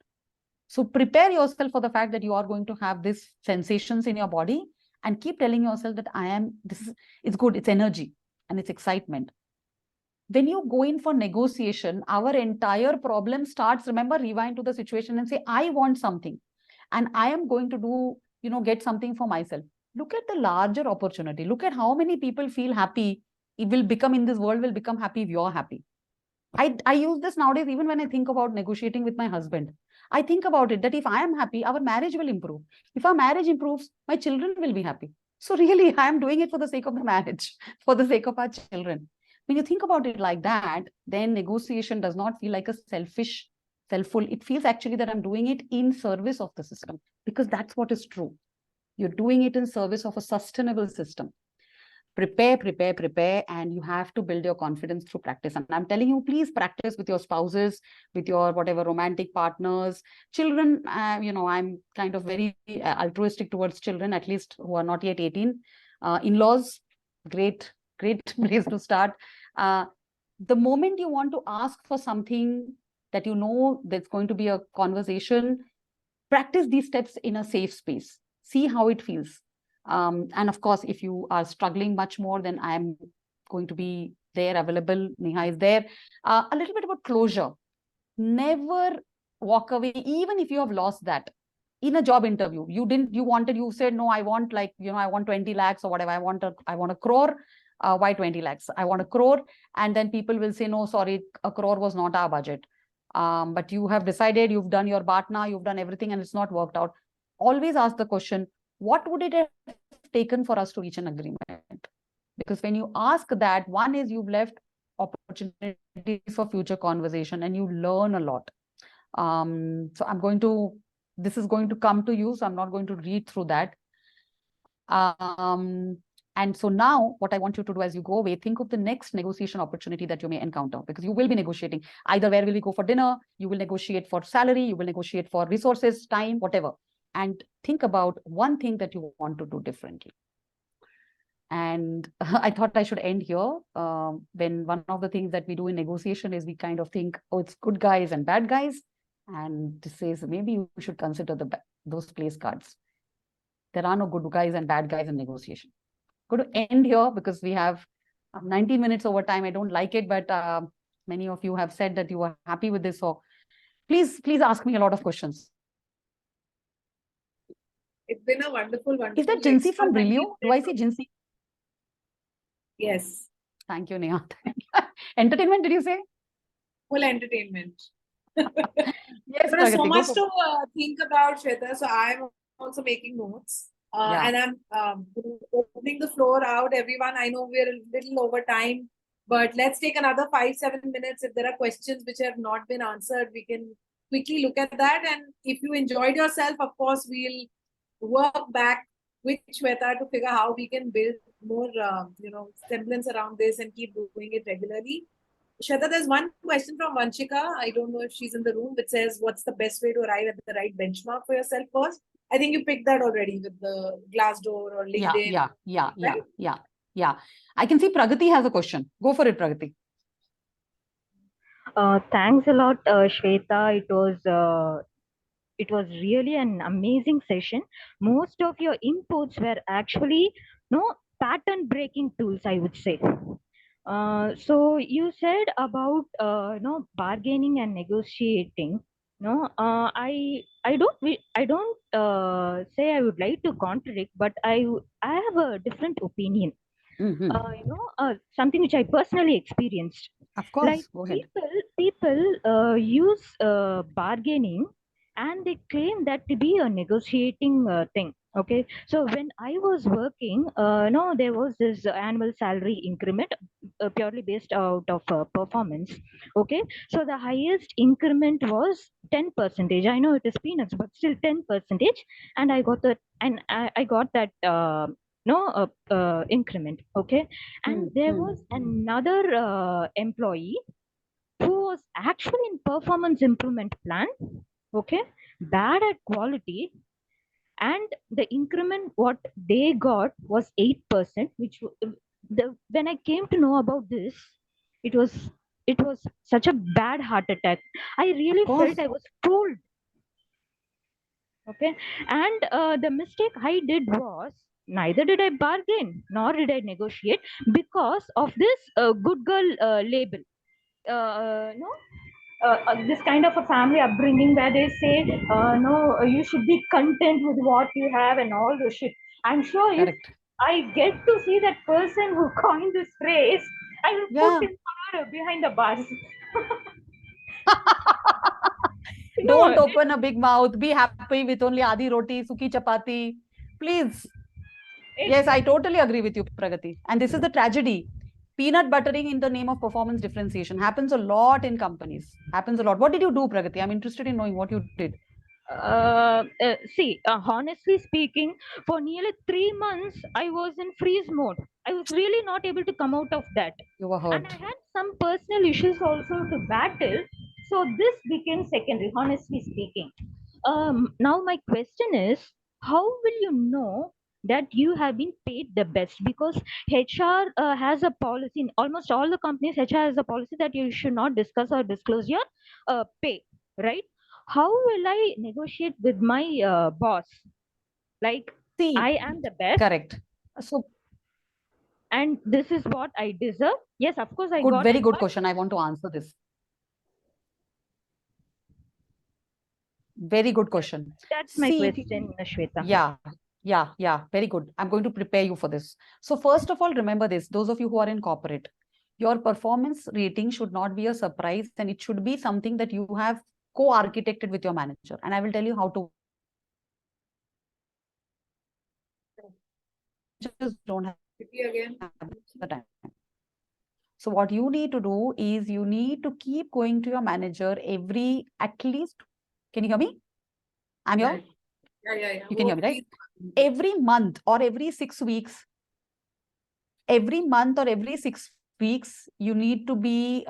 So prepare yourself for the fact that you are going to have these sensations in your body, and keep telling yourself that it's good, it's energy and it's excitement. When you go in for negotiation, our entire problem starts, remember, rewind to the situation and say, I want something and I am going to do, get something for myself. Look at the larger opportunity. Look at how many people feel happy. It will become in this world will become happy if you're happy. I use this nowadays, even when I think about negotiating with my husband. I think about it that if I am happy, our marriage will improve. If our marriage improves, my children will be happy. So really, I am doing it for the sake of the marriage, for the sake of our children. When you think about it like that, then negotiation does not feel like a selfish, self-full. It feels actually that I'm doing it in service of the system, because that's what is true. You're doing it in service of a sustainable system. Prepare, and you have to build your confidence through practice. And I'm telling you, please practice with your spouses, with your whatever romantic partners, children. I'm kind of very altruistic towards children, at least who are not yet 18. In-laws, great place to start. The moment you want to ask for something that that's going to be a conversation, practice these steps in a safe space. See how it feels. And of course, if you are struggling much more, then I'm going to be there, available. Neha is there. A little bit about closure. Never walk away, even if you have lost that. In a job interview, you said, no, I want I want 20 lakhs or whatever. I want a crore. Why 20 lakhs? I want a crore. And then people will say, no, sorry, a crore was not our budget. But you have decided, you've done your BATNA, you've done everything, and it's not worked out. Always ask the question, what would it have taken for us to reach an agreement? Because when you ask that, one is you've left opportunities for future conversation and you learn a lot. So this is going to come to you, so I'm not going to read through that. And so now what I want you to do as you go away, think of the next negotiation opportunity that you may encounter, because you will be negotiating. Either where will we go for dinner, you will negotiate for salary, you will negotiate for resources, time, whatever. And think about one thing that you want to do differently. And I thought I should end here. When one of the things that we do in negotiation is we kind of think, oh, it's good guys and bad guys. And this says, maybe you should consider those place cards. There are no good guys and bad guys in negotiation. Going to end here because we have 90 minutes over time. I don't like it, but many of you have said that you are happy with this. So please ask me a lot of questions. It's been a wonderful. Is that Jinsi from Brilio? Do I see Jinsi? Yes. Thank you, Neha. Entertainment, did you say? Full entertainment. Yes, there's so much to think about, Shweta. So I'm also making notes. And I'm opening the floor out, everyone. I know we're a little over time, but let's take another 5-7 minutes. If there are questions which have not been answered, we can quickly look at that. And if you enjoyed yourself, of course, we'll work back with Shweta to figure how we can build more, semblance around this and keep doing it regularly. Shweta, there's one question from Vanshika. I don't know if she's in the room, which says, what's the best way to arrive at the right benchmark for yourself first? I think you picked that already with the Glassdoor or LinkedIn. Yeah. I can see Pragati has a question. Go for it, Pragati. Thanks a lot, Shweta. It was really an amazing session. Most of your inputs were actually pattern breaking tools, I would say. So you said about bargaining and negotiating. No, I don't say I would like to contradict, but I have a different opinion. Mhm. Something which I personally experienced. Of course, Like go ahead. people use bargaining, and they claim that to be a negotiating thing. Okay, so when I was working, no, there was this annual salary increment purely based out of performance. Okay, so the highest increment was 10%. I know it is peanuts, but still 10%. And I got that, and I got that. No increment. Okay, and there was another employee who was actually in performance improvement plan. Okay, bad at quality, and the increment what they got was 8%, which when I came to know about this, it was it was such a bad heart attack. I really felt course. I was fooled. Okay, and the mistake I did was neither did I bargain nor did I negotiate because of this good girl label. No, this kind of a family upbringing where they say, no, you should be content with what you have and all the shit. I'm sure if Correct. I get to see that person who coined this phrase, I will Yeah. put him behind the bars. Don't No, open a big mouth. Be happy with only adi roti, suki chapati. Please. Yes, I totally agree with you, Pragati. And this is the tragedy. Peanut buttering in the name of performance differentiation happens a lot in companies. Happens a lot. What did you do, Pragati? I'm interested in knowing what you did. see, honestly speaking, for nearly 3 months, I was in freeze mode. I was really not able to come out of that. You were And I hurt. had some personal issues also to battle. So this became secondary, honestly speaking. Now, my question is, how will you know that you have been paid the best? Because HR has a policy, in almost all the companies, HR has a policy that you should not discuss or disclose your pay, right? How will I negotiate with my boss? Like, See, I am the best, correct. So, and this is what I deserve. Yes, of course, I good, got very it, good but question. I want to answer this. Very good question. that's my See, question, Shweta. yeah, very good. I'm going to prepare you for this. So first of all, remember this, those of you who are in corporate, your performance rating should not be a surprise, and it should be something that you have co-architected with your manager. And I will tell you how to. Just don't have the time. So what you need to do is you need to keep going to your manager at least, can you hear me? I'm here? Yeah. You can hear me, right? Every month or every 6 weeks, you need to be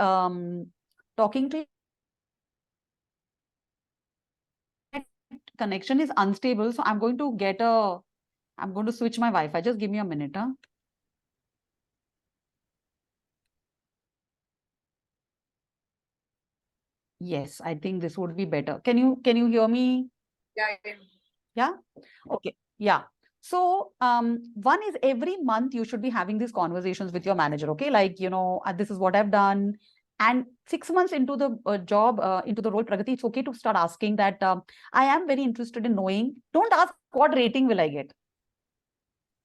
talking to connection is unstable. So I'm going to switch my Wi-Fi. Just give me a minute. Huh? Yes, I think this would be better. Can you hear me? Yeah. Okay. Yeah. So one is every month you should be having these conversations with your manager. Okay, like this is what I've done. And 6 months into the job, into the role, Pragati, it's okay to start asking that I am very interested in knowing. Don't ask what rating will I get.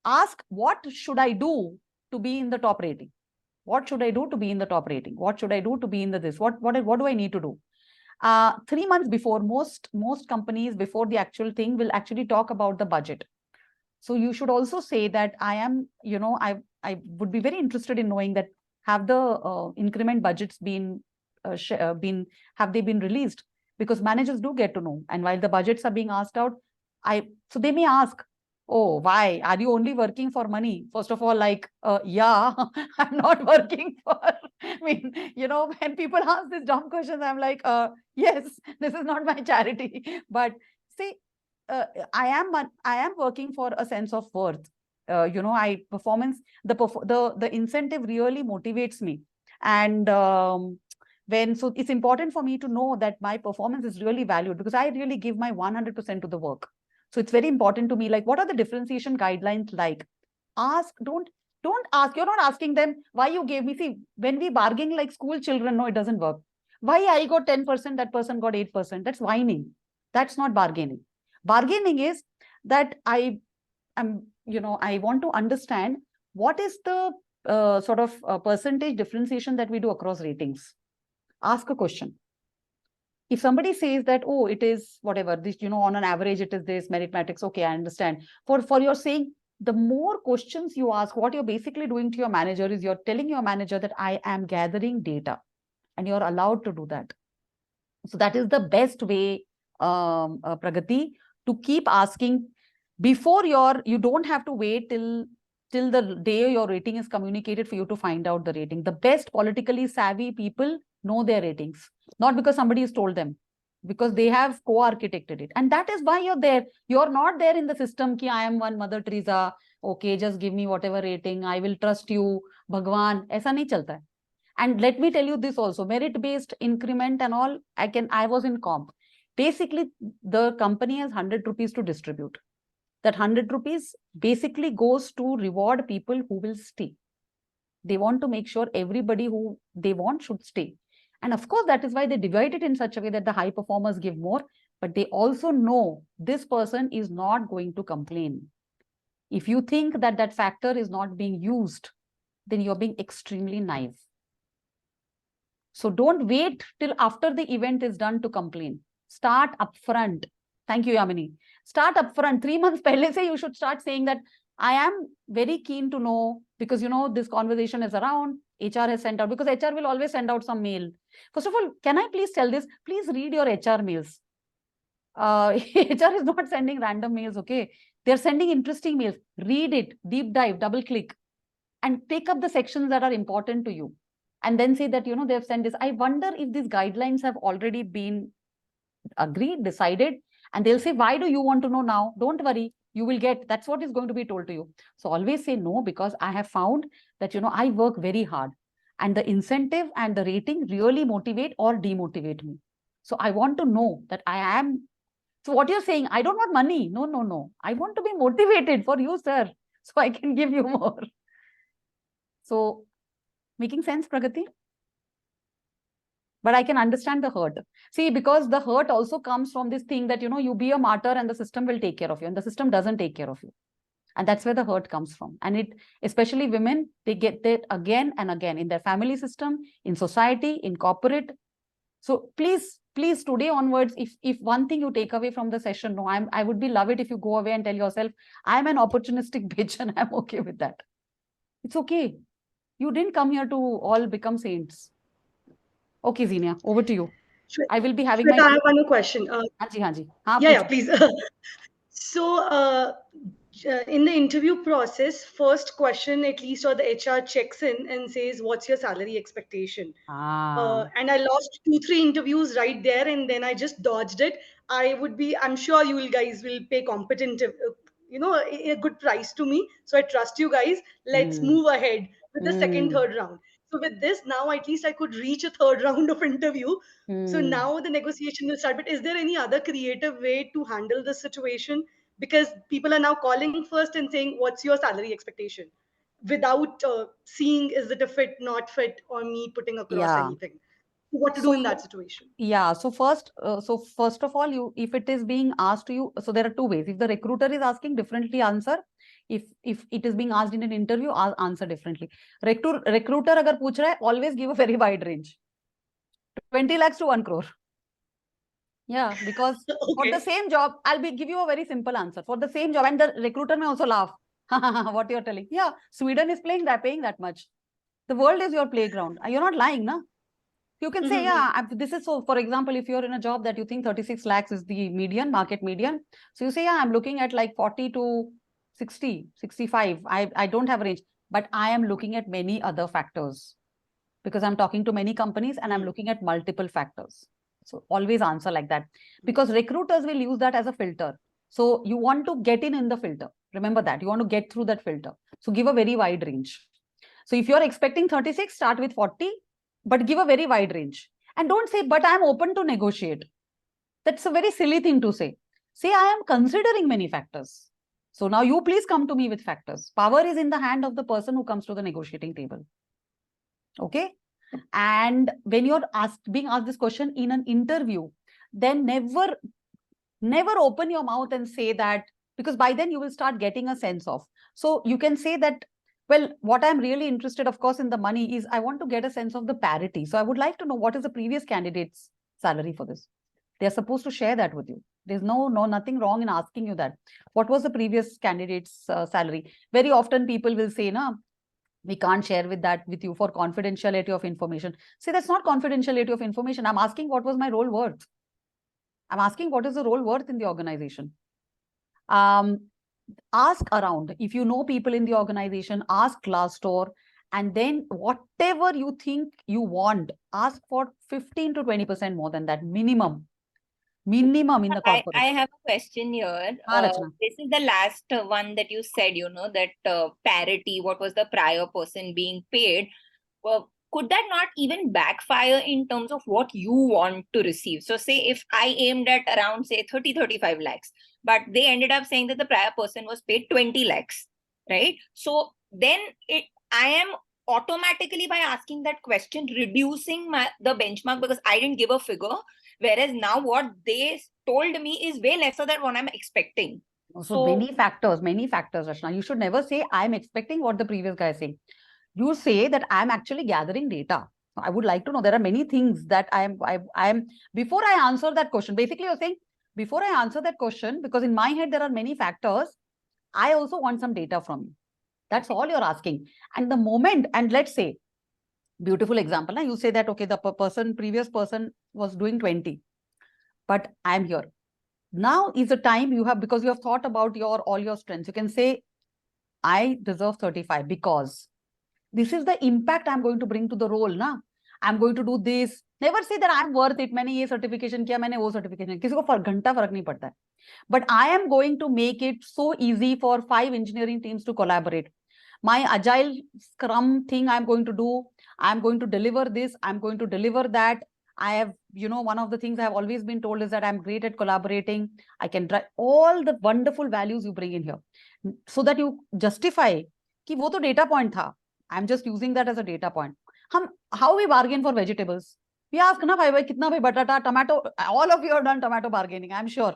Ask what should I do to be in the top rating. What should I do to be in the top rating? What should I do to be in the this? What do I need to do? 3 months before, most companies before the actual thing will actually talk about the budget. So you should also say that I am, I would be very interested in knowing that have the increment budgets have they been released? Because managers do get to know. And while the budgets are being asked out, so they may ask, oh, why? Are you only working for money? First of all, like, yeah, I'm not working for, I mean, when people ask these dumb questions, I'm like, yes, this is not my charity. But see, I am working for a sense of worth. The incentive really motivates me. And so it's important for me to know that my performance is really valued because I really give my 100% to the work. So it's very important to me, like, what are the differentiation guidelines like? Don't ask. You're not asking them why you gave me. See, when we bargain like school children, no, it doesn't work. Why I got 10%, that person got 8%? That's whining. That's not bargaining. Bargaining is that I want to understand what is the sort of percentage differentiation that we do across ratings. Ask a question. If somebody says that, oh, it is whatever, this, on an average, it is this, merit matrix, okay, I understand. For your saying, the more questions you ask, what you're basically doing to your manager is you're telling your manager that I am gathering data, and you're allowed to do that. So that is the best way, Pragati, to keep asking before you don't have to wait till the day your rating is communicated for you to find out the rating. The best politically savvy people know their ratings, not because somebody has told them, because they have co-architected it. And that is why you're there. You're not there in the system ki I am one Mother Teresa, okay, just give me whatever rating, I will trust you, Bhagwan. Aisa nahi chalta hai. And let me tell you this also, merit-based increment and all, I was in comp. Basically, the company has 100 rupees to distribute. That 100 rupees basically goes to reward people who will stay. They want to make sure everybody who they want should stay. And of course, that is why they divide it in such a way that the high performers give more, but they also know this person is not going to complain. If you think that that factor is not being used, then you're being extremely naive. So don't wait till after the event is done to complain. Start upfront. Thank you, Yamini. Start upfront. 3 months pehle se you should start saying that I am very keen to know, because this conversation is around, HR has sent out, because HR will always send out some mail. First of all, can I please tell this? Please read your HR mails. HR is not sending random mails, okay? They're sending interesting mails. Read it, deep dive, double click, and take up the sections that are important to you. And then say that, they have sent this. I wonder if these guidelines have already been agreed, decided, and they'll say, why do you want to know now? Don't worry, you will get, that's what is going to be told to you. So always say no, because I have found that, I work very hard, and the incentive and the rating really motivate or demotivate me. So I want to know that I am, so what you're saying, I don't want money. No, no, no. I want to be motivated for you, sir, so I can give you more. So making sense, Pragati? But I can understand the hurt. See, because the hurt also comes from this thing that, you be a martyr and the system will take care of you, and the system doesn't take care of you. And that's where the hurt comes from. And it, especially women, they get that again and again in their family system, in society, in corporate. So please, today onwards, if one thing you take away from the session, no, I would love it if you go away and tell yourself, I'm an opportunistic bitch and I'm okay with that. It's okay. You didn't come here to all become saints. Okay, Zenia, over to you. I will be having Shweta, I have one more question. Hanji. Yeah, please. So, in the interview process, first question, at least, or the HR checks in and says, what's your salary expectation? And I lost 2-3 interviews right there, and then I just dodged it. I'm sure you guys will pay competent, a good price to me. So I trust you guys. Let's move ahead with the second, third round. So with this, now at least I could reach a third round of interview. So now the negotiation will start. But is there any other creative way to handle this situation? Because people are now calling first and saying, what's your salary expectation? Without seeing, is it a fit, not fit, or me putting across anything. What to do in that situation? Yeah. So first of all, if it is being asked to you, so there are two ways. If the recruiter is asking, differently answer. If it is being asked in an interview, I'll answer differently. Recruiter agar puch raha hai, always give a very wide range. 20 lakhs to 1 crore. Yeah, because for the same job, give you a very simple answer. For the same job, and the recruiter may also laugh. What you're telling. Yeah, Sweden is paying that much. The world is your playground. You're not lying, na? You can say, yeah, this is so, for example, if you're in a job that you think 36 lakhs is the median, market median. So you say, yeah, I'm looking at like 40 to 60, 65. I don't have a range, but I am looking at many other factors because I'm talking to many companies and I'm looking at multiple factors. So always answer like that, because recruiters will use that as a filter. So you want to get in the filter. Remember that you want to get through that filter. So give a very wide range. So if you're expecting 36, start with 40, but give a very wide range. And don't say, but I'm open to negotiate. That's a very silly thing to say. Say, I am considering many factors. So now you please come to me with factors. Power is in the hand of the person who comes to the negotiating table. Okay. And when you're being asked this question in an interview, then never open your mouth and say that, because by then you will start getting a sense of. So you can say that, well, what I'm really interested, of course, in the money is I want to get a sense of the parity. So I would like to know what is the previous candidate's salary for this. They're supposed to share that with you. There's nothing wrong in asking you that. What was the previous candidate's salary? Very often people will say, no, we can't share with you for confidentiality of information. Say that's not confidentiality of information. I'm asking what was my role worth. I'm asking what is the role worth in the organization. Ask around. If you know people in the organization, ask Glassdoor, and then whatever you think you want, ask for 15 to 20% more than that minimum in the corporate. I have a question here. This is the last one that you said, that parity, what was the prior person being paid? Well, could that not even backfire in terms of what you want to receive? So say if I aimed at around, say, 30-35 lakhs, but they ended up saying that the prior person was paid 20 lakhs, right? So then I am automatically, by asking that question, reducing the benchmark because I didn't give a figure. Whereas now what they told me is way lesser than what I'm expecting. So many factors, Rachna. You should never say, I'm expecting what the previous guy is saying. You say that I'm actually gathering data. I would like to know, there are many things that I am, before I answer that question, basically you're saying, before I answer that question, because in my head, there are many factors, I also want some data from you. That's all you're asking. And the moment, and let's say, beautiful example, you say that, okay, the previous person was doing 20, but I'm here. Now is the time you have, because you have thought about all your strengths. You can say, I deserve 35 because this is the impact I'm going to bring to the role. Na? I'm going to do this. Never say that I'm worth it. मैंने ये certification किया, मैंने वो certification. किसी को घंटा फर्क नहीं पड़ता है. But I am going to make it so easy for 5 engineering teams to collaborate. My agile scrum thing I'm going to do. I'm going to deliver this. I'm going to deliver that. I have, one of the things I have always been told is that I'm great at collaborating. I can drive all the wonderful values you bring in here, so that you justify कि वो तो data point था. I'm just using that as a data point. How we bargain for vegetables? We ask na bhai kitna bhai batata, tomato. All of you have done tomato bargaining, I'm sure.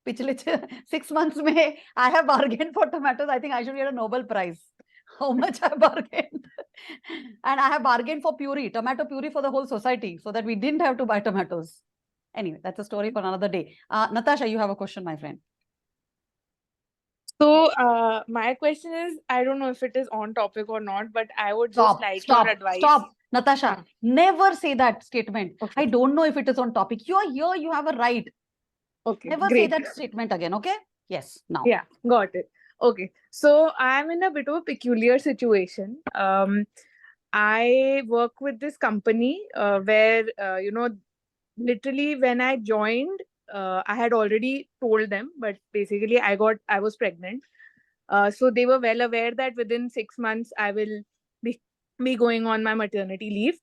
Pichhle 6 months mein I have bargained for tomatoes. I think I should get a Nobel Prize. How much I bargained. And I have bargained for tomato puree for the whole society, so that we didn't have to buy tomatoes. Anyway, that's a story for another day. Natasha, you have a question, my friend. So my question is, I don't know if it is on topic or not, but I would just like your advice. Stop, Natasha. Never say that statement. Okay. I don't know if it is on topic. You are here, you have a right. Okay. Never say that statement again, okay? Yes, now. Yeah, got it. Okay. So I'm in a bit of a peculiar situation. I work with this company where, literally when I joined, I had already told them, but basically I was pregnant. So they were well aware that within 6 months I will be going on my maternity leave.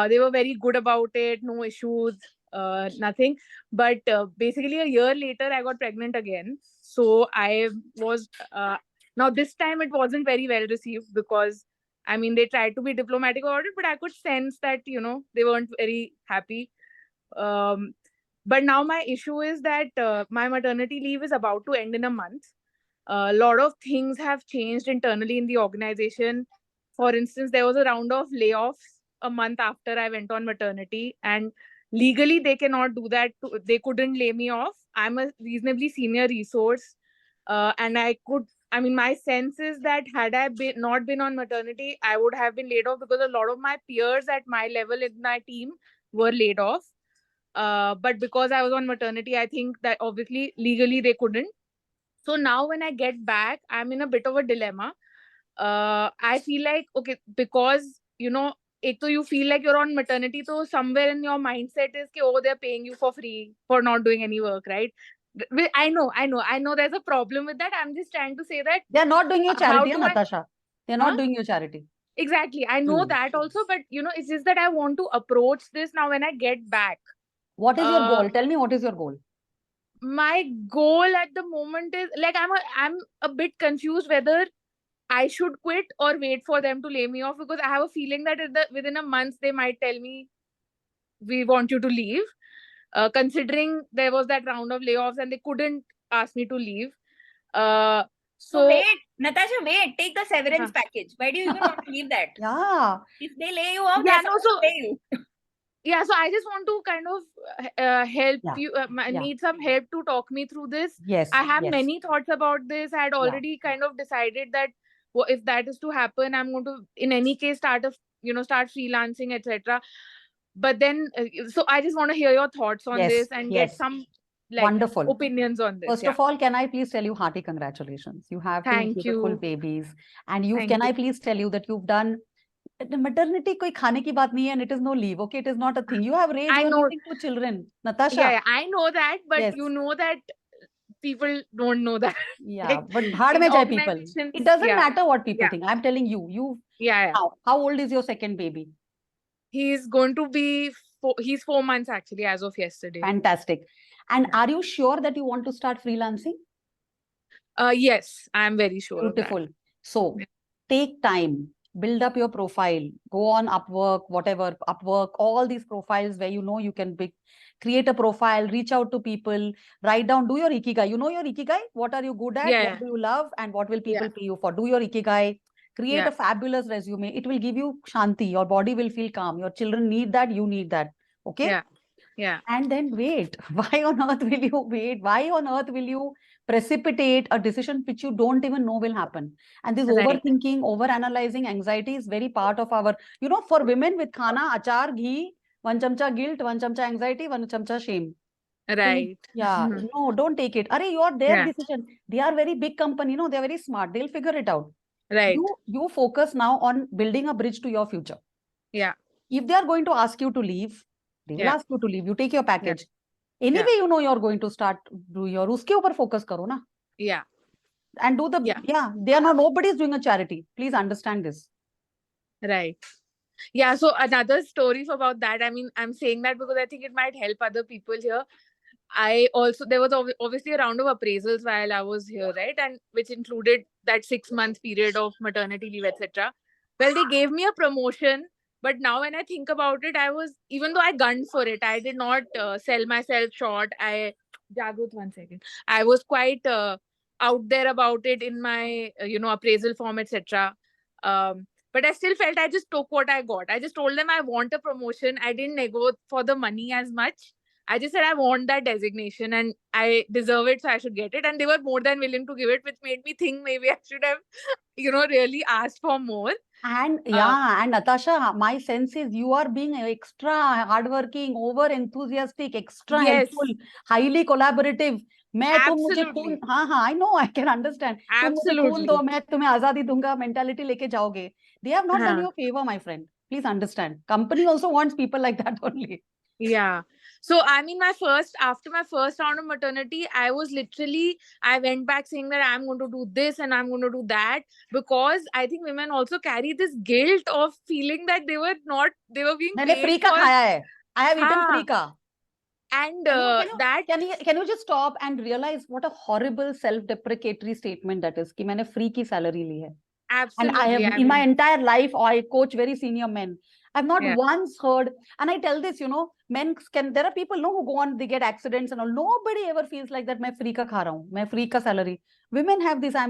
They were very good about it, no issues, nothing. But basically a year later I got pregnant again. So I was, now this time it wasn't very well received because they tried to be diplomatic about it, but I could sense that, they weren't very happy. But now my issue is that my maternity leave is about to end in a month. A lot of things have changed internally in the organization. For instance, there was a round of layoffs a month after I went on maternity, and legally they cannot do that. They couldn't lay me off. I'm a reasonably senior resource, and my sense is that had I not been on maternity, I would have been laid off, because a lot of my peers at my level in my team were laid off. But because I was on maternity, I think that obviously legally they couldn't. So now when I get back, I'm in a bit of a dilemma. I feel like, okay, because, you feel like you're on maternity, so somewhere in your mindset is, they're paying you for free for not doing any work, right? I know there's a problem with that. I'm just trying to say that they're not doing your charity, Natasha. They're not doing your charity. Exactly. I know that also, but it's just that I want to approach this now when I get back. What is your goal? Tell me, what is your goal? My goal at the moment is, like, I'm a bit confused whether I should quit or wait for them to lay me off, because I have a feeling that within a month they might tell me, we want you to leave. Considering there was that round of layoffs and they couldn't ask me to leave. So wait, Natasha, wait, take the severance Huh. package. Why do you even want to leave that? Yeah. If they lay you off, Yeah, they're no, supposed to so pay you. yeah, so I just want to kind of help Yeah. you, Yeah. need some help to talk me through this. Yes. I have Yes. many thoughts about this. I had already kind of decided that if that is to happen, I'm going to, in any case, start freelancing, etc. But then, so I just want to hear your thoughts on Yes. this and get Yes. some Wonderful. opinions on this. First of all, can I please tell you hearty congratulations? You have two Thank beautiful you. babies, and Thank can you. I please tell you that you've done the maternity koi khane ki baat nahi hai, and it is no leave. Okay, it is not a thing. You have raised I your know. raising two children, Natasha. Yeah, I know that, but Yes. you know that people don't know that. Yeah, but bhaad in mein jai people. organizations, It doesn't yeah. matter what people Yeah. think. I'm telling you. Yeah. Now, how old is your second baby? He's going to be he's 4 months actually as of yesterday. Fantastic. And are you sure that you want to start freelancing? Yes, I'm very sure of that. Beautiful. So take time, build up your profile, go on Upwork, whatever, Upwork, all these profiles where you know you can create a profile, reach out to people, write down, do your ikigai. You know your ikigai? What are you good at? Yeah. What do you love? And what will people pay you for? Do your ikigai. Create a fabulous resume. It will give you shanti. Your body will feel calm. Your children need that. You need that. Okay? Yeah. Yeah. And then wait. Why on earth will you wait? Why on earth will you precipitate a decision which you don't even know will happen? And this Right. overthinking, overanalyzing, anxiety is very part of our, for women with khana, achar, ghee, 1 chamcha guilt, 1 chamcha anxiety, 1 chamcha shame. Right. Yeah, no, don't take it. Are their Yeah. decision. They are very big company, they're very smart. They'll figure it out. Right. You focus now on building a bridge to your future. Yeah. If they are going to ask you to leave, they will ask you to leave. You take your package. Anyway, you're going to start do your uske upar focus karo na. Yeah. And do they are not, nobody is doing a charity. Please understand this. Right. Yeah. So another story about that. I mean, I'm saying that because I think it might help other people here. There was obviously a round of appraisals while I was here, right? And which included that 6-month period of maternity leave, etc. Well, they gave me a promotion, but now when I think about it, even though I gunned for it, I did not sell myself short. Jagrut, 1 second. I was quite out there about it in my, appraisal form, etc. But I still felt I just took what I got. I just told them I want a promotion. I didn't negotiate for the money as much. I just said I want that designation and I deserve it, so I should get it. And they were more than willing to give it, which made me think maybe I should have, really asked for more. And and Natasha, my sense is you are being extra hardworking, over enthusiastic, extra helpful, highly collaborative. Absolutely. I know, I can understand. Absolutely. Mentality leke jaoge. They have not done you a favor, my friend. Please understand. Company also wants people like that only. Yeah. So, I mean, after my first round of maternity, I went back saying that I'm going to do this and I'm going to do that, because I think women also carry this guilt of feeling that they were being paid free ka for. khaya hai. I have eaten free ka. And can you just stop and realize what a horrible self-deprecatory statement that is? Ki maine free ki salary li hai. Absolutely. And I have in my entire life, I coach very senior men. I've not once heard, and I tell this, there are people who go on, they get accidents and all. Nobody ever feels like that. Main free ka kha raha hu, main free ka salary. Women have this. I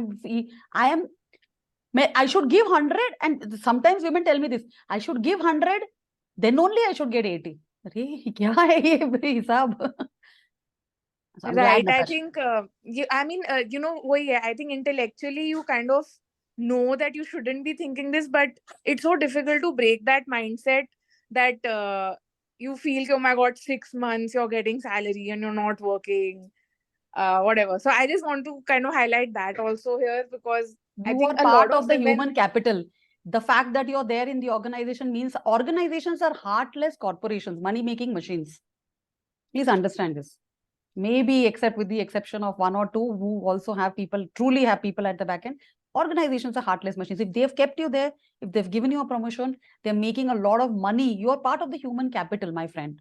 should give 100, and sometimes women tell me this. I should give 100, then only I should get 80. Kya hai ye hisab? Right. I think, I think intellectually you kind of know that you shouldn't be thinking this, but it's so difficult to break that mindset that you feel, oh my God, 6 months you're getting salary and you're not working, whatever. So I just want to kind of highlight that also here, because I think are a lot part of the women... human capital. The fact that you're there in the organization means organizations are heartless corporations, money-making machines. Please understand this. Maybe except with the exception of 1 or 2 who also truly have people at the back end. Organizations are heartless machines. If they've kept you there, if they've given you a promotion, they're making a lot of money. You're part of the human capital, my friend.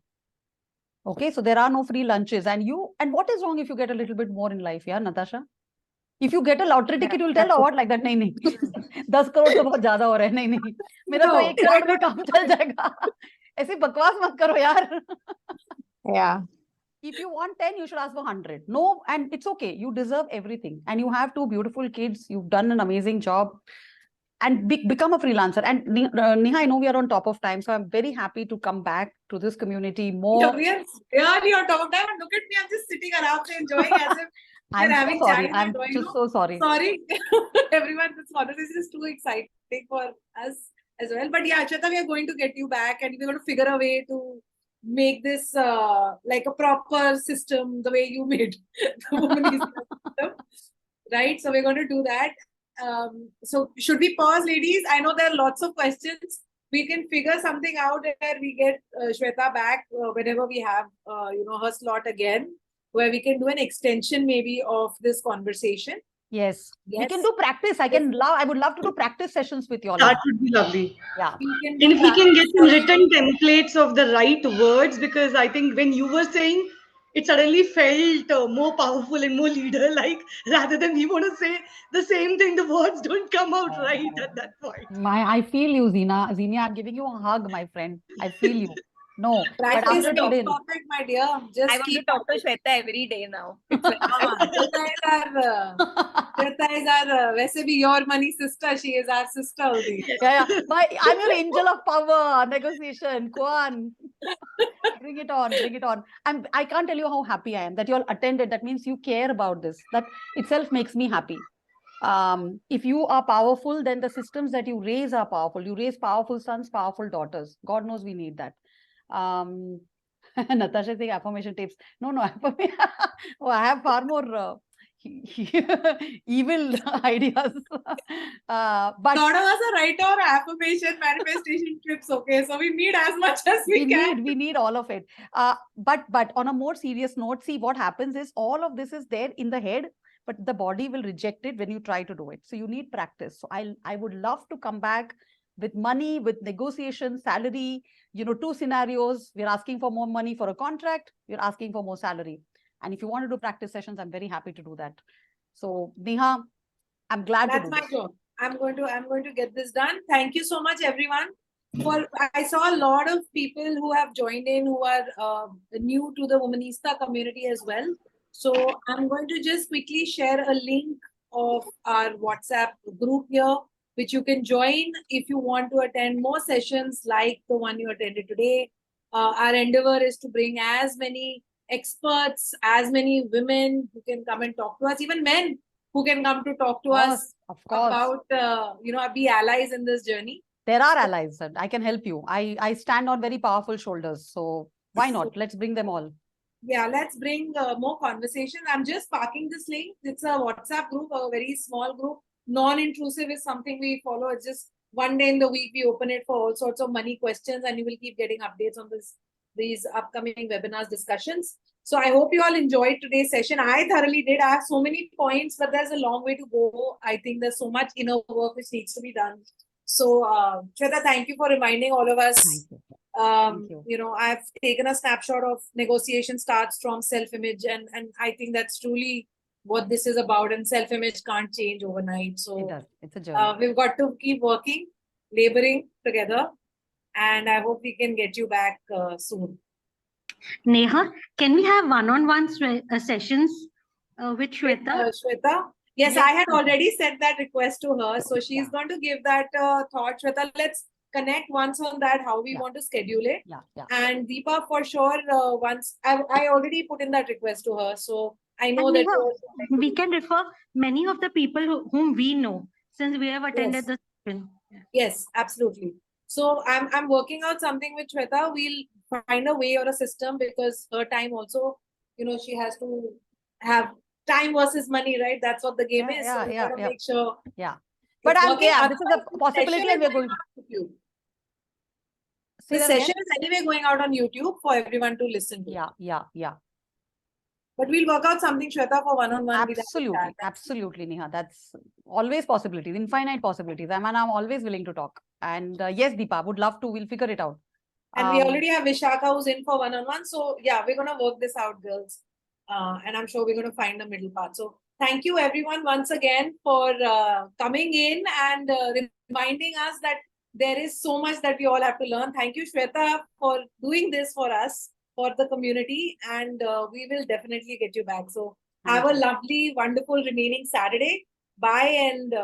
Okay, so there are no free lunches. And what is wrong if you get a little bit more in life, yeah, Natasha? If you get a lottery ticket, you'll tell, or what, like that? नहीं नहीं 10 crore तो बहुत ज्यादा हो रहा है. नहीं नहीं मेरा तो 1 crore में काम चल जाएगा. ऐसे बकवास मत करो यार. Yeah. If you want 10, you should ask for 100. No, and it's okay. You deserve everything. And you have 2 beautiful kids. You've done an amazing job. And become a freelancer. And Neha, I know we are on top of time, so I'm very happy to come back to this community more. Yeah, we are really on top of time. And look at me, I'm just sitting around enjoying as if I'm having so sorry. chat I'm and just so sorry. Sorry, everyone. This conversation is too exciting for us as well. But yeah, Shweta, we are going to get you back, and we're going to figure a way to make this like a proper system, the way you made the Womoneysta system, right? So we're going to do that. So should we pause, ladies? I know there are lots of questions. We can figure something out where we get Shweta back whenever we have her slot again, where we can do an extension maybe of this conversation. Yes. We can do practice. I would love to do practice sessions with you all. That would be lovely. Yeah. And if we can get some written templates of the right words, because I think when you were saying, it suddenly felt more powerful and more leader-like, rather than we want to say the same thing, the words don't come out right at that point. I feel you, Zina. Zina, I'm giving you a hug, my friend. I feel you. No, practice but makes perfect, my dear. Just I want to talk to Shweta every day now. Shweta is our, वैसे भी your money sister. She is our sister only. Yeah. I'm your angel of power, negotiation. Go on. Bring it on. Bring it on. I can't tell you how happy I am that you all attended. That means you care about this. That itself makes me happy. If you are powerful, then the systems that you raise are powerful. You raise powerful sons, powerful daughters. God knows we need that. Natasha saying affirmation tapes. No. Oh, I have far more evil ideas. But none of us are right or affirmation manifestation tips. Okay, so we need as much as we can. We need all of it. But on a more serious note, see what happens is all of this is there in the head, but the body will reject it when you try to do it. So you need practice. So I would love to come back with money, with negotiation, salary, 2 scenarios. We're asking for more money for a contract. We're asking for more salary. And if you want to do practice sessions, I'm very happy to do that. So Neha, I'm glad that's to do my this. job. I'm going to get this done. Thank you so much, everyone. I saw a lot of people who have joined in who are new to the Womoneysta community as well. So I'm going to just quickly share a link of our WhatsApp group here, which you can join if you want to attend more sessions like the one you attended today. Our endeavor is to bring as many experts, as many women who can come and talk to us, even men who can come to talk to us about, be allies in this journey. There are allies, and I can help you. I stand on very powerful shoulders. So why not? Let's bring them all. Yeah, let's bring more conversation. I'm just parking this link. It's a WhatsApp group, a very small group. Non-intrusive is something we follow. It's just one day in the week we open it for all sorts of money questions, and you will keep getting updates on these upcoming webinars discussions. So I hope you all enjoyed today's session. I thoroughly did. I have so many points, but there's a long way to go. I think there's so much inner work which needs to be done. So Shweta, thank you for reminding all of us. Thank you. I've taken a snapshot of negotiation starts from self-image, and I think that's truly what this is about, and self-image can't change overnight. So it does. It's a journey. We've got to keep working, laboring together, and I hope we can get you back soon. Neha, can we have one-on-one sessions with Shweta? Shweta? Yes, I had already sent that request to her. So she's going to give that thought. Shweta, let's connect once on that, how we want to schedule it. Yeah. And Deepa, for sure, once I already put in that request to her. So I know that we can refer many of the people whom we know, since we have attended the session. Yes, absolutely. So I'm working out something with Shweta. We'll find a way or a system, because her time also, she has to have time versus money, right? That's what the game is. So we gotta make sure. Yeah. But this is a possibility, and we're going to. The session is anyway going out on YouTube for everyone to listen to. Yeah. But we'll work out something, Shweta, for one-on-one. Absolutely, Neha. That's always possibilities, infinite possibilities. I'm always willing to talk. And yes, Deepa, would love to. We'll figure it out. And we already have Vishaka who's in for one-on-one. So yeah, we're going to work this out, girls. And I'm sure we're going to find a middle path. So thank you everyone once again for coming in and reminding us that there is so much that we all have to learn. Thank you, Shweta, for doing this for us, for the community, and we will definitely get you back. So have a lovely, wonderful remaining Saturday. Bye, and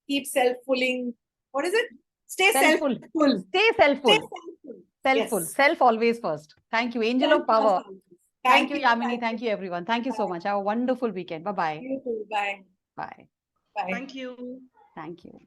keep self-fulfilling. What is it? Stay Self-full. self-full. Stay self-full. Stay self-full. Self-full. Yes. Self always first. Thank you. Angel of Self first power. always. Thank you, Yamini. Thank Thank you, everyone. Thank you so much. Have a wonderful weekend. Bye-bye. You too. Bye. Bye. Bye. Thank you. Thank you.